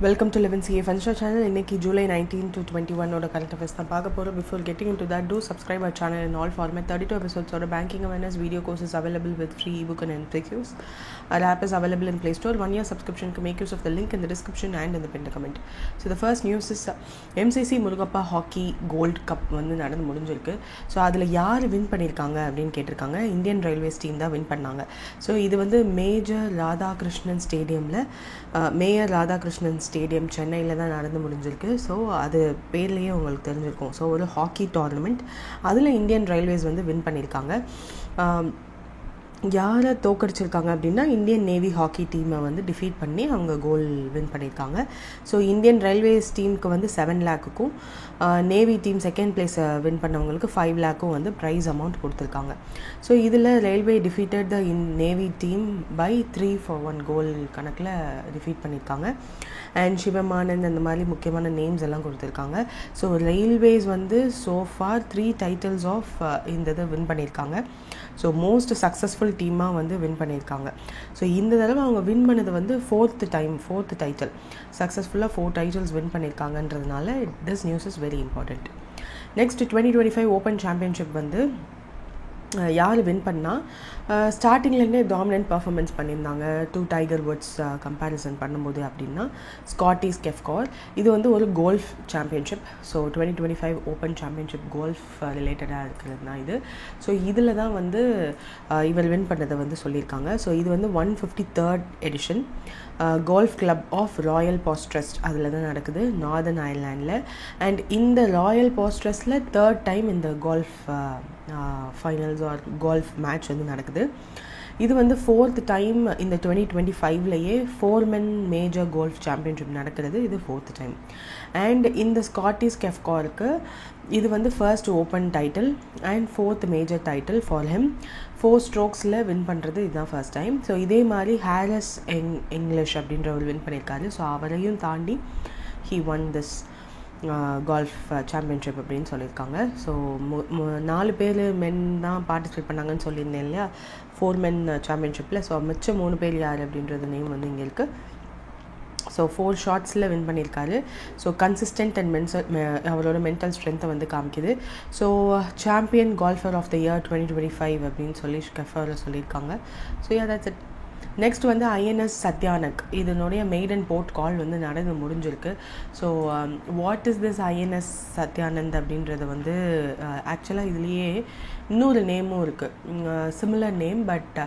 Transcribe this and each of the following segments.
Welcome to Live in CA Funsha channel. இன்னைக்கு July 19 to 21 ஓட current affairs தான் பார்க்க போறோம். Before getting into that, do subscribe our channel in all format. 32 episodes of banking awareness video courses available with free ebook and MCQs. Our app is available in Play Store. 1 year subscription can make use of the link in the description and in the pinned comment. So the first news is MCC Murugappa Hockey Gold Cup வந்து நடந்து முடிஞ்சிருக்கு. So அதில் யார் win பண்ணியிருக்காங்க அப்படின்னு கேட்டிருக்காங்க. Indian railways team தான் win பண்ணாங்க. ஸோ இது வந்து மேயர் ராதாகிருஷ்ணன் ஸ்டேடியம் சென்னையில் தான் நடந்து முடிஞ்சிருக்கு. ஸோ அது பேர்லேயே உங்களுக்கு தெரிஞ்சிருக்கும். ஸோ ஒரு ஹாக்கி டோர்னமெண்ட், அதில் இந்தியன் ரயில்வேஸ் வந்து வின் பண்ணியிருக்காங்க. யாரை தோக்கடிச்சிருக்காங்க அப்படின்னா இந்தியன் நேவி ஹாக்கி டீமை வந்து டிஃபீட் பண்ணி அவங்க கோல் வின் பண்ணியிருக்காங்க. ஸோ இந்தியன் ரயில்வேஸ் டீமுக்கு வந்து 7 lakhக்கும் நேவி டீம் செகண்ட் பிளேஸை வின் பண்ணவங்களுக்கு 5 lakhக்கும் வந்து ப்ரைஸ் அமௌண்ட் கொடுத்துருக்காங்க. ஸோ இதில் railway defeated the navy team by 3-1 goal கணக்கில் டிஃபீட் பண்ணியிருக்காங்க. அண்ட் சிவமானந்த் அந்த மாதிரி முக்கியமான நேம்ஸ் எல்லாம் கொடுத்துருக்காங்க. ஸோ ரயில்வேஸ் வந்து சோஃபார் 3 titles ஆஃப் இந்த இதை வின் பண்ணியிருக்காங்க. ஸோ மோஸ்ட் சக்ஸஸ்ஃபுல் டீமாக வந்து வின் பண்ணியிருக்காங்க. ஸோ இந்த தடவை அவங்க வின் பண்ணது வந்து ஃபோர்த் டைட்டில் சக்ஸஸ்ஃபுல்லாக 4 titles வின் பண்ணியிருக்காங்கன்றதுனால this news is very important. Next 2025 open championship வந்து யார் வின் பண்ணால் ஸ்டார்டிங்லேருந்தே டாமினன்ட் பர்ஃபார்மன்ஸ் பண்ணியிருந்தாங்க. 2 Tiger Woods கம்பேரிசன் பண்ணும்போது அப்படின்னா ஸ்காட்டிஷ் கெஃப்கார். இது வந்து ஒரு golf championship. So 2025 open championship golf ரிலேட்டடாக இருக்கிறது தான் இது. ஸோ இதில் தான் வந்து இவர் வின் பண்ணதை வந்து சொல்லியிருக்காங்க. ஸோ இது வந்து 153rd edition golf club of royal Portrush அதில் தான் நடக்குது, நார்தர்ன் அயர்லாண்டில். அண்ட் இந்த ராயல் பாஸ்ட்ரஸ்டில் 3rd டைம் இந்த golf finals or golf match வந்து நடக்குது. இது வந்து 4th டைம் இந்த 2025லேயே 4 men மேஜர் கோல்ஃப் சாம்பியன்ஷிப் நடக்கிறது. இது 4th டைம். அண்ட் இந்த ஸ்காட்டிஷ் கெஃப்காருக்கு இது வந்து first open title and 4th major title for him. 4 strokesல வின் பண்ணுறது இதுதான் ஃபர்ஸ்ட் டைம். ஸோ இதே மாதிரி ஹாரிஸ் இங்கிலீஷ் அப்படின்றவர் வின் பண்ணியிருக்காரு. ஸோ அவரையும் தாண்டி he one this golf championship அப்படின்னு சொல்லியிருக்காங்க. ஸோ 4 பேர் மென் தான் பார்ட்டிசிபேட் பண்ணாங்கன்னு சொல்லியிருந்தேன் இல்லையா 4 men சாம்பியன்ஷிப்பில். ஸோ மிச்சம் 3 பேர் யார் அப்படின்றது நேம் வந்து இங்கே இருக்குது. ஸோ 4 shotsல வின் பண்ணியிருக்காரு. ஸோ கன்சிஸ்டன்ட் அண்ட் அவரோட மென்டல் ஸ்ட்ரென்த்தை வந்து காமிக்குது. So champion golfer of the year 2025 அப்படின்னு சொல்லி கெஃபரில் சொல்லியிருக்காங்க. So that's it. நெக்ஸ்ட் வந்து ஐஎன்எஸ் சத்யானக், இதனுடைய மெய்டன் போர்ட் கால் வந்து நடந்து முடிஞ்சிருக்கு. So what is this INS Sandhayak அப்படின்றது வந்து ஆக்சுவலாக இதுலேயே இன்னொரு நேமும் இருக்குது, சிமிலர் நேம். பட்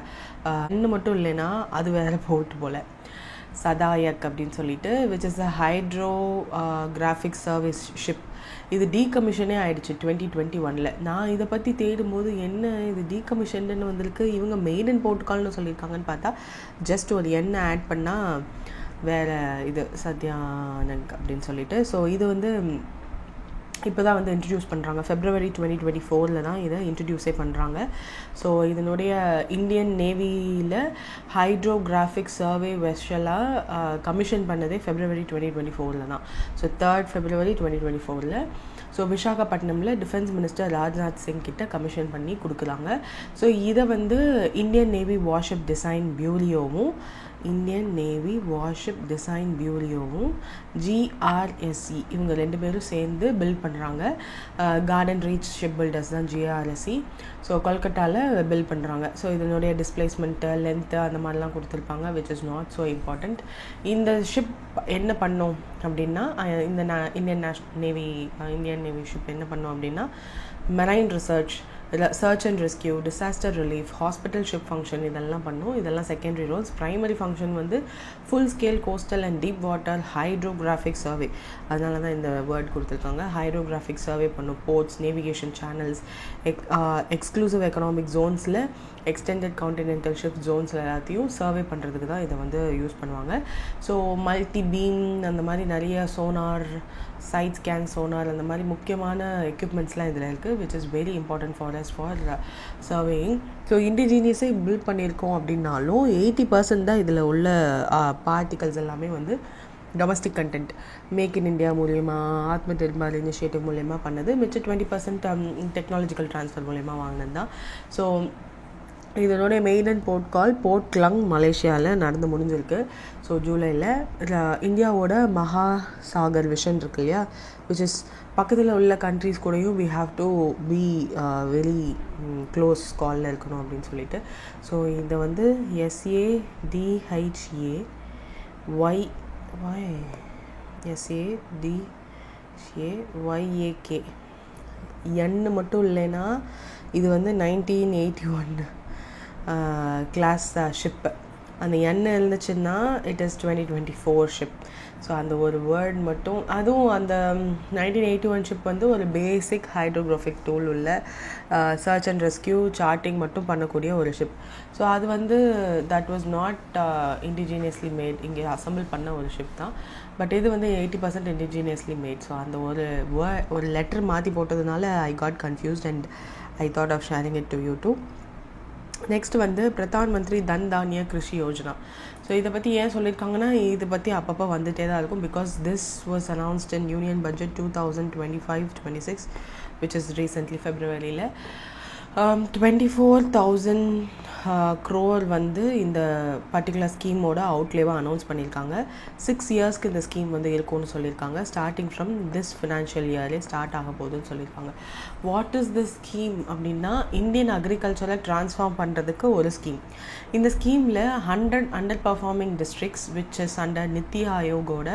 இன்னும் மட்டும் இல்லைன்னா அது வேறு போர்ட் போல் சதாயக் அப்படின்னு சொல்லிட்டு, which is a hydrographic service ship. இது டீகமிஷனே ஆகிடுச்சு 2021. நான் இதை பற்றி தேடும்போது என்ன இது டீகமிஷன்னு வந்திருக்கு, இவங்க மெய்டன் போர்ட்கால்னு சொல்லியிருக்காங்கன்னு பார்த்தா ஜஸ்ட் ஒரு எண்ணெய் ஆட் பண்ணால் வேறு இது சத்யானக் அப்படின்னு சொல்லிட்டு. ஸோ இது வந்து இப்போ தான் வந்து இன்ட்ரடியூஸ் பண்ணுறாங்க. February 2024 தான் இதை இன்ட்ரடியூஸே பண்ணுறாங்க. ஸோ இதனுடைய இந்தியன் நேவியில் ஹைட்ரோகிராஃபிக் சர்வே வெஷலாக கமிஷன் பண்ணதே February 2024 தான். So 3rd February 2024. ஸோ விசாகப்பட்டினமில் டிஃபென்ஸ் மினிஸ்டர் ராஜ்நாத் சிங் கிட்ட கமிஷன் பண்ணி கொடுக்குறாங்க. ஸோ இதை வந்து இந்தியன் நேவி வார்ஷிப் டிசைன் பியூரோவும் GRSE இவங்க 2 பேரும் சேர்ந்து பில்ட் பண்ணுறாங்க. கார்டன் ரீச் ஷிப் பில்டர்ஸ் தான் GRSE. ஸோ கொல்கட்டாவில் பில்ட் பண்ணுறாங்க. ஸோ இதனுடைய டிஸ்பிளேஸ்மெண்ட்டு லென்த்து அந்த மாதிரிலாம் கொடுத்துருப்பாங்க, which is not so important. இந்த ஷிப் என்ன பண்ணோம் அப்படின்னா இந்த இந்தியன் நேவி ஷிப் என்ன பண்ணோம் அப்படின்னா marine search and rescue, disaster relief, hospital ship function இதெல்லாம் பண்ணும். இதெல்லாம் செகண்டரி ரோல்ஸ். ப்ரைமரி ஃபங்க்ஷன் வந்து full scale coastal and deep water hydrographic survey. அதனால தான் இந்த வேர்ட் கொடுத்துருக்காங்க. ஹைட்ரோகிராஃபிக் சர்வே பண்ணும் ports, navigation channels, exclusive economic ஜோன்ஸில், எக்ஸ்டெண்டட் கான்டினென்டல் ஷிப் ஜோன்ஸில் எல்லாத்தையும் சர்வே பண்ணுறதுக்கு தான் இதை வந்து யூஸ் பண்ணுவாங்க. ஸோ மல்டி பீம் அந்த மாதிரி நிறைய சோனார், சைட் ஸ்கேன் சோனார் அந்த மாதிரி முக்கியமான எக்யூப்மெண்ட்ஸ்லாம் இதில் இருக்குது, which is very important for surveying. So இண்டிஜீனியஸே பில்ட் பண்ணியிருக்கோம் அப்படின்னாலும் 80% தான் இதில் உள்ள பார்ட்டிகல்ஸ் எல்லாமே வந்து domestic content, make in India மூலயமா, ஆத்ம நிர்பார் இனிஷியேட்டிவ் மூலயமா பண்ணது. மிச்சம் 20% டெக்னாலஜிக்கல் ட்ரான்ஸ்ஃபர் மூலயமா வாங்கினது தான். ஸோ இதனுடைய மெயின் போர்ட் கால் போர்ட் கிளங் மலேசியாவில் நடந்து முடிஞ்சிருக்கு. ஸோ ஜூலையில் இந்தியாவோட மகாசாகர் விஷன் இருக்கு இல்லையா, விச் இஸ் பக்கத்தில் உள்ள கண்ட்ரிஸ் கூடயும் we have to be very close காலில் இருக்கணும் அப்படின்னு சொல்லிட்டு. ஸோ இதை வந்து SADHAYAK எண்ணு மட்டும் இல்லைன்னா இது வந்து 1981 கிளாஸ் ஷிப்பு. அந்த எண்ணெய் இருந்துச்சுன்னா இட் இஸ் 2024 ஷிப். ஸோ அந்த ஒரு வேர்ட் மட்டும், அதுவும் அந்த 1981 ஷிப் வந்து ஒரு பேசிக் ஹைட்ரோகிராஃபிக் டூல் உள்ள சர்ச் அண்ட் ரெஸ்கியூ சார்ட்டிங் மட்டும் பண்ணக்கூடிய ஒரு ஷிப். ஸோ அது வந்து that was not indigenously made, இங்கே அசம்பிள் பண்ண ஒரு ஷிப் தான். பட் இது வந்து 80% இண்டிஜினியஸ்லி மேட். ஸோ அந்த ஒரு லெட்டர் மாற்றி போட்டதுனால I got confused and I thought of sharing it to you too. Next வந்து பிரதான் மந்திரி தன் தானிய கிருஷி யோஜனா. ஸோ இதை பற்றி ஏன் சொல்லியிருக்காங்கன்னா, இதை பற்றி அப்பப்போ வந்துகிட்டே தான் இருக்கும். Because this was announced in union budget 2025-26 which is recently ஃபெப்ரவரியில். 24,000 crore வந்து இந்த பர்டிகுலர் ஸ்கீமோட அவுட்லேவாக அனௌன்ஸ் பண்ணியிருக்காங்க. 6 இயர்ஸ்க்கு இந்த ஸ்கீம் வந்து இருக்கும்னு சொல்லியிருக்காங்க. ஸ்டார்டிங் ஃப்ரம் திஸ் ஃபினான்ஷியல் இயர்லே ஸ்டார்ட் ஆக போகுதுன்னு சொல்லியிருக்காங்க. வாட் இஸ் திஸ் ஸ்கீம் அப்படின்னா, இந்தியன் அக்ரிகல்ச்சரை ட்ரான்ஸ்ஃபார்ம் பண்ணுறதுக்கு ஒரு ஸ்கீம். இந்த ஸ்கீமில் 100 under performing districts which is under NITI ஆயோகோட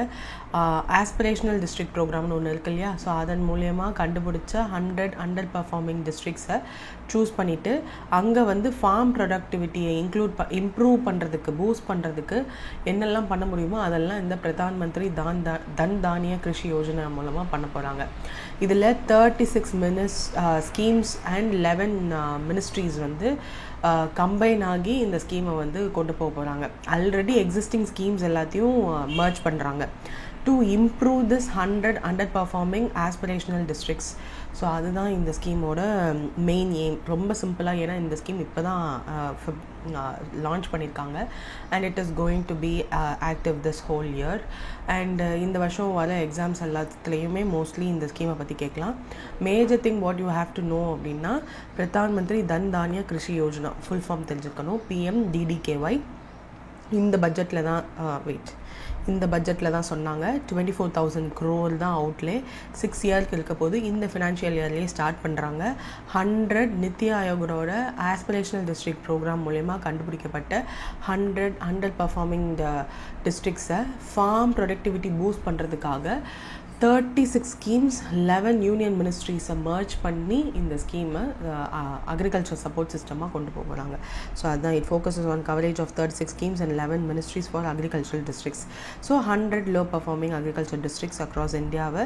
ஆஸ்பிரேஷனல் டிஸ்ட்ரிக்ட் ப்ரோக்ராம்னு ஒன்று இருக்கு இல்லையா. ஸோ அதன் மூலயமா கண்டுபிடிச்ச 100 அண்டர் பர்ஃபார்மிங் டிஸ்ட்ரிக்ஸை சூஸ் பண்ணிவிட்டு அங்கே வந்து ஃபார்ம் ப்ரொடக்டிவிட்டியை இம்ப்ரூவ் பண்ணுறதுக்கு, பூஸ்ட் பண்ணுறதுக்கு என்னெல்லாம் பண்ண முடியுமோ அதெல்லாம் இந்த பிரதான் மந்திரி தன் தானிய கிருஷி யோஜனா மூலமாக பண்ண போகிறாங்க. இதில் 36 ஸ்கீம்ஸ் அண்ட் 11 மினிஸ்ட்ரிஸ் வந்து கம்பைன் ஆகி இந்த ஸ்கீமை வந்து கொண்டு போக போகிறாங்க. ஆல்ரெடி எக்ஸிஸ்டிங் ஸ்கீம்ஸ் எல்லாத்தையும் மர்ஜ் பண்ணுறாங்க to improve this 100 under performing aspirational districts. So அதுதான் இந்த ஸ்கீமோட மெயின் எய்ம். ரொம்ப சிம்பிளாக, ஏன்னா இந்த ஸ்கீம் இப்போ தான் லான்ச் பண்ணியிருக்காங்க and it is going to be active this whole year. And இந்த வருஷம் வர எக்ஸாம்ஸ் எல்லாத்துலேயுமே மோஸ்ட்லி இந்த ஸ்கீமை பற்றி கேட்கலாம். Major thing what you have to know அப்படின்னா, பிரதான் மந்திரி தன் தானிய கிருஷி யோஜனா ஃபுல் ஃபார்ம் தெரிஞ்சுக்கணும். PMDDKY. இந்த பட்ஜெட்டில் தான் சொன்னாங்க. 24,000 crore தான் அவுட்லே. 6 இயர்க்கு இருக்க போது இந்த ஃபினான்ஷியல் இயர்லேயே ஸ்டார்ட் பண்ணுறாங்க. 100 நித்தி ஆயோகோட ஆஸ்பிரேஷனல் டிஸ்ட்ரிக்ட் ப்ரோக்ராம் மூலயமா கண்டுபிடிக்கப்பட்ட 100 அண்டர் பர்ஃபார்மிங் டிஸ்ட்ரிக்ஸை ஃபார்ம் ப்ரொடக்டிவிட்டி பூஸ்ட் பண்ணுறதுக்காக 36 ஸ்கீம்ஸ், 11 யூனியன் மினிஸ்ட்ரிஸை மர்ஜ் பண்ணி இந்த ஸ்கீமை அக்ரிகல்ச்சர் சப்போர்ட் சிஸ்டமாக கொண்டு போக போகிறாங்க. ஸோ அதுதான் it focuses on coverage of 36 schemes and 11 ministries for agricultural districts. So 100 low performing agriculture districts across இந்தியாவை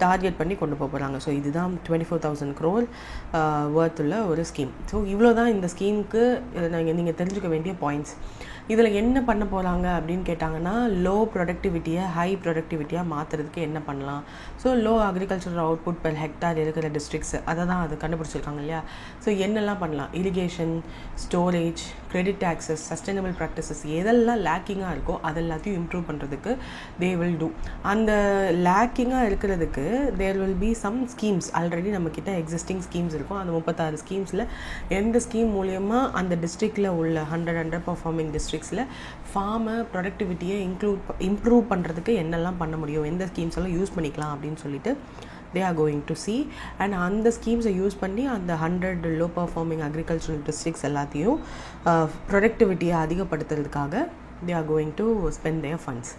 டார்கெட் பண்ணி கொண்டு போக போகிறாங்க. ஸோ இதுதான் 24,000 crore வர்த் உள்ள ஒரு ஸ்கீம். ஸோ இவ்வளோ தான் இந்த ஸ்கீமுக்கு நீங்கள் தெரிஞ்சுக்க வேண்டிய பாயிண்ட்ஸ். இதில் என்ன பண்ண போகிறாங்க அப்படின்னு கேட்டாங்கன்னா, லோ ப்ரொடக்டிவிட்டியை ஹை ப்ரொடக்டிவிட்டியாக மாற்றுறதுக்கு என்ன பண்ணலாம். So low agricultural output per Hector இருக்கிற டிஸ்ட்ரிக்ஸ் அதை தான் அது கண்டுபிடிச்சிருக்காங்க இல்லையா. ஸோ என்னெல்லாம் பண்ணலாம், irrigation, storage, credit access, sustainable practices, எதெல்லாம் லேக்கிங்காக இருக்கோ அதெல்லாத்தையும் இம்ப்ரூவ் பண்ணுறதுக்கு தே வில் டூ. அந்த லேக்கிங்காக இருக்கிறதுக்கு there will be some schemes. Already நம்மக்கிட்ட எக்ஸிஸ்டிங் ஸ்கீம்ஸ் இருக்கும். அந்த 36 ஸ்கீம்ஸில் எந்த ஸ்கீம் மூலயமா அந்த டிஸ்ட்ரிக்டில் உள்ள 100 அண்டர் பர்ஃபார்மிங் டிஸ்ட்ரிக்ஸில் ஃபார்மை ப்ரொடக்டிவிட்டியை இம்ப்ரூவ் பண்ணுறதுக்கு என்னெல்லாம் பண்ண முடியும், எந்த ஸ்கீம்ஸ் எல்லாம் யூஸ் பண்ணிக்கலாம் அப்படின்னு சொல்லிட்டு they are going to see. and அந்த ஸ்கீம்ஸை யூஸ் பண்ணி அந்த 100 லோ பர்ஃபார்மிங் அக்ரிகல்ச்சரல் டிஸ்ட்ரிக்ஸ் எல்லாத்தையும் ப்ரொடக்டிவிட்டியை அதிகப்படுத்துறதுக்காக they are going to spend their funds.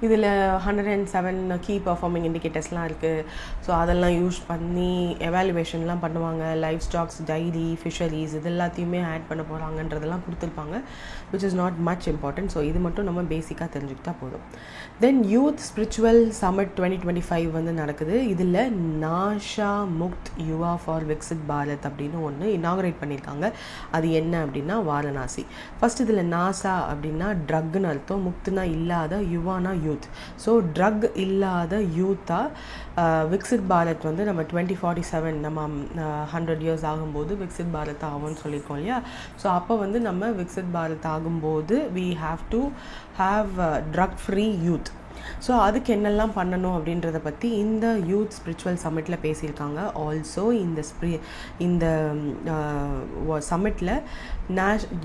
இதில் 107 கீ பர்ஃபார்மிங் இண்டிகேட்டர்ஸ்லாம் இருக்குது. ஸோ அதெல்லாம் யூஸ் பண்ணி எவாலுவேஷன்லாம் பண்ணுவாங்க. லைஃப் ஸ்டாக்ஸ், டைரி, ஃபிஷரிஸ் இது எல்லாத்தையுமே ஆட் பண்ண போகிறாங்கன்றதெல்லாம் கொடுத்துருப்பாங்க, which is not much important. So இது மட்டும் நம்ம பேசிக்காக தெரிஞ்சுக்கிட்டா போதும். தென் யூத் ஸ்பிரிச்சுவல் சமிட் 2025 வந்து நடக்குது. இதில் நாஷா முக்த் யுவா ஃபார் விக்சித் பாரத் அப்படின்னு ஒன்று இனாகரேட் பண்ணியிருக்காங்க. அது என்ன அப்படின்னா வாரணாசி. ஃபர்ஸ்ட் இதில் நாசா அப்படின்னா ட்ரக்னு அர்த்தம், முக்துனா இல்லாத, யுவானா யூத். ஸோ ட்ரக் இல்லாத யூத்தாக விக்சித் பாரத் வந்து நம்ம 2047 நம்ம 100 இயர்ஸ் ஆகும்போது விக்சித் பாரத் ஆகும்னு சொல்லியிருக்கோம் இல்லையா. ஸோ அப்போ வந்து நம்ம விக்சித் பாரத் ஆகும்போது we have to have drug free youth. So அதுக்கு என்னெல்லாம் பண்ணணும் அப்படின்றத பற்றி இந்த யூத் ஸ்பிரிச்சுவல் சம்மிட்டில் பேசியிருக்காங்க. ஆல்சோ இந்த சம்மிட்டில்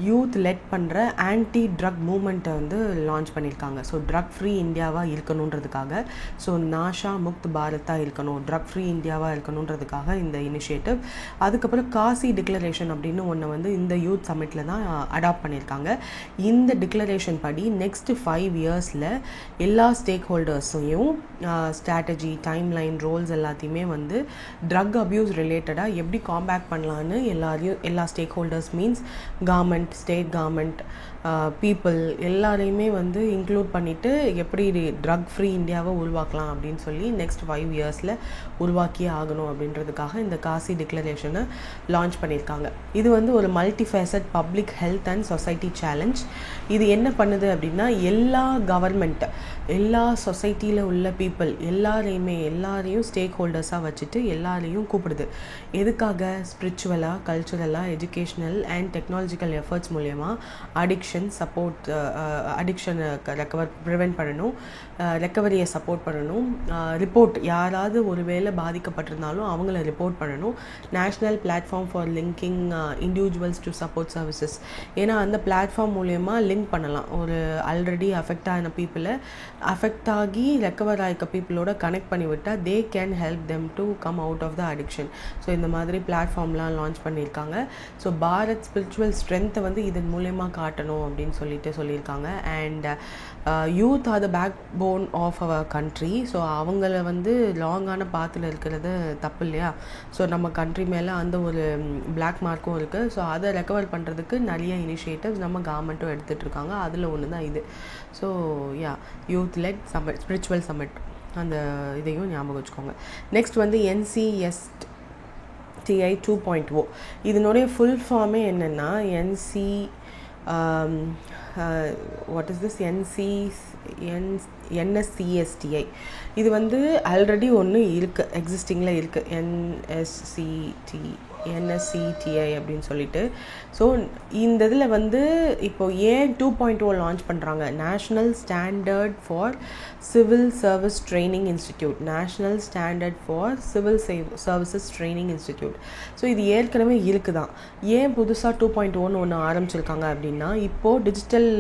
யூத் லெட் பண்ணுற ஆன்டி ட்ரக் மூமெண்ட்டை வந்து லான்ச் பண்ணியிருக்காங்க. ஸோ ட்ரக் ஃப்ரீ இந்தியாவாக இருக்கணுன்றதுக்காக, ஸோ நாஷா முக்த் பாரத்தாக இருக்கணும், ட்ரக் ஃப்ரீ இந்தியாவாக இருக்கணுன்றதுக்காக இந்த இனிஷியேட்டிவ். அதுக்கப்புறம் காசி டிக்ளரேஷன் அப்படின்னு ஒன்று வந்து இந்த யூத் சம்மிட்டில் தான் அடாப்ட் பண்ணியிருக்காங்க. இந்த டிக்ளரேஷன் படி நெக்ஸ்ட் 5 இயர்ஸில் எல்லா ஸ்டேக் ஹோல்டர்ஸையும் ஸ்ட்ராட்டஜி, டைம்லைன், ரோல்ஸ் எல்லாத்தையுமே வந்து ட்ரக் அப்யூஸ் ரிலேட்டடாக எப்படி காம்பேக்ட் பண்ணலான்னு எல்லா stack holders means government, state government, people எல்லாரையுமே வந்து இன்க்ளூட் பண்ணிவிட்டு எப்படி ட்ரக் ஃப்ரீ இந்தியாவை உருவாக்கலாம் அப்படின்னு சொல்லி நெக்ஸ்ட் 5 இயர்ஸில் உருவாக்கியே ஆகணும் அப்படின்றதுக்காக இந்த காசி டிக்ளரேஷனை லான்ச் பண்ணியிருக்காங்க. இது வந்து ஒரு multifaceted public health and society challenge. இது என்ன பண்ணுது அப்படின்னா எல்லா கவர்மெண்ட், எல்லா சொசைட்டியில் உள்ள பீப்புள் எல்லாரையும் ஸ்டேக் ஹோல்டர்ஸாக வச்சுட்டு எல்லாரையும் கூப்பிடுது. எதுக்காக? ஸ்பிரிச்சுவலாக, கல்ச்சுரலாக, எஜுகேஷ்னல் அண்ட் டெக்னாலஜிக்கல் எஃபர்ட்ஸ் மூலயமா அடிக்ஷனை ப்ரிவென்ட் பண்ணணும், ரெக்கவரியை சப்போர்ட் பண்ணணும், ரிப்போர்ட் யாராவது ஒரு வேளை பாதிக்கப்பட்டிருந்தாலும் அவங்கள ரிப்போர்ட் பண்ணணும். National platform for linking individuals to support services. ஏன்னா அந்த பிளாட்ஃபார்ம் மூலயமா லிங்க் பண்ணலாம். ஒரு ஆல்ரெடி அஃபெக்ட் ஆன பீப்புளை அஃபெக்ட் ஆகி ரெக்கவர் ஆகிக்க பீப்புளோட கனெக்ட் பண்ணி விட்டால் they can help them to come out of the addiction. So இந்த மாதிரி பிளாட்ஃபார்ம்லாம் லான்ச் பண்ணியிருக்காங்க. ஸோ பாரத் ஸ்பிரிச்சுவல் ஸ்ட்ரென்த்தை வந்து இதன் மூலயமா காட்டணும் அப்படின்னு சொல்லியிருக்காங்க. And youth are the backbone of our country. So அவங்கள வந்து லாங்கான பாத்தில் இருக்கிறது தப்பு இல்லையா? ஸோ நம்ம கண்ட்ரி மேலே அந்த ஒரு பிளாக் மார்க்கும் இருக்குது. ஸோ அதை ரெக்கவர் பண்ணுறதுக்கு நிறைய இனிஷியேட்டிவ்ஸ் நம்ம கவர்மெண்ட்டும் எடுத்துகிட்ருக்காங்க. அதில் ஒன்று தான் இது. So youth led summit, spiritual summit, அந்த இதையும் ஞாபகம் வச்சுக்கோங்க. நெக்ஸ்ட் வந்து NCSTI 2.0. இதனுடைய ஃபுல் ஃபார்மே என்னென்னா வாட் இஸ் திஸ் NSCSTI. இது வந்து ஆல்ரெடி ஒன்று இருக்குது, எக்ஸிஸ்டிங்கில் இருக்குது, NSCTI அப்படின்னு சொல்லிட்டு. ஸோ இந்த இதில் வந்து இப்போ ஏன் 2.0 லான்ச் பண்ணுறாங்க? National standard for civil service training institute, national standard for civil services training institute. So இது ஏற்கனவே இருக்குதான். ஏன் புதுசாக 2.0 ஒன்று ஆரம்பிச்சிருக்காங்க அப்படின்னா, இப்போது டிஜிட்டல்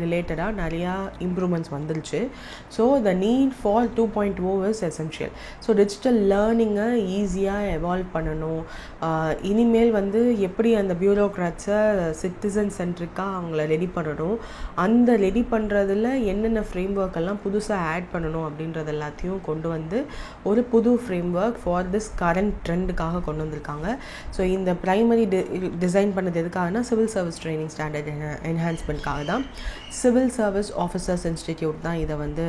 ரிலேட்டடாக நிறையா இம்ப்ரூவ்மெண்ட்ஸ் வந்துருச்சு. So the need for 2.0 is essential. So digital லேர்னிங்கை ஈஸியாக எவால்வ் பண்ணணும். இனிமேல் வந்து எப்படி அந்த பியூரோக்ராட்ஸை சிட்டிசன் சென்ட்ரிக்காக அவங்கள ரெடி பண்ணணும், அந்த ரெடி பண்ணுறதுல என்னென்ன ஃப்ரேம் ஒர்க் எல்லாம் புதுசாக ஆட் பண்ணணும் அப்படின்றது எல்லாத்தையும் கொண்டு வந்து ஒரு புது framework for this current ட்ரெண்டுக்காக கொண்டு வந்திருக்காங்க. ஸோ இந்த ப்ரைமரி டிசைன் பண்ணது எதுக்காகனா சிவில் சர்வீஸ் ட்ரைனிங் ஸ்டாண்டர்ட் என்ஹான்ஸ்மெண்ட்காக தான். சிவில் சர்வீஸ் ஆஃபீஸர்ஸ் இன்ஸ்டிடியூட் தான் இதை வந்து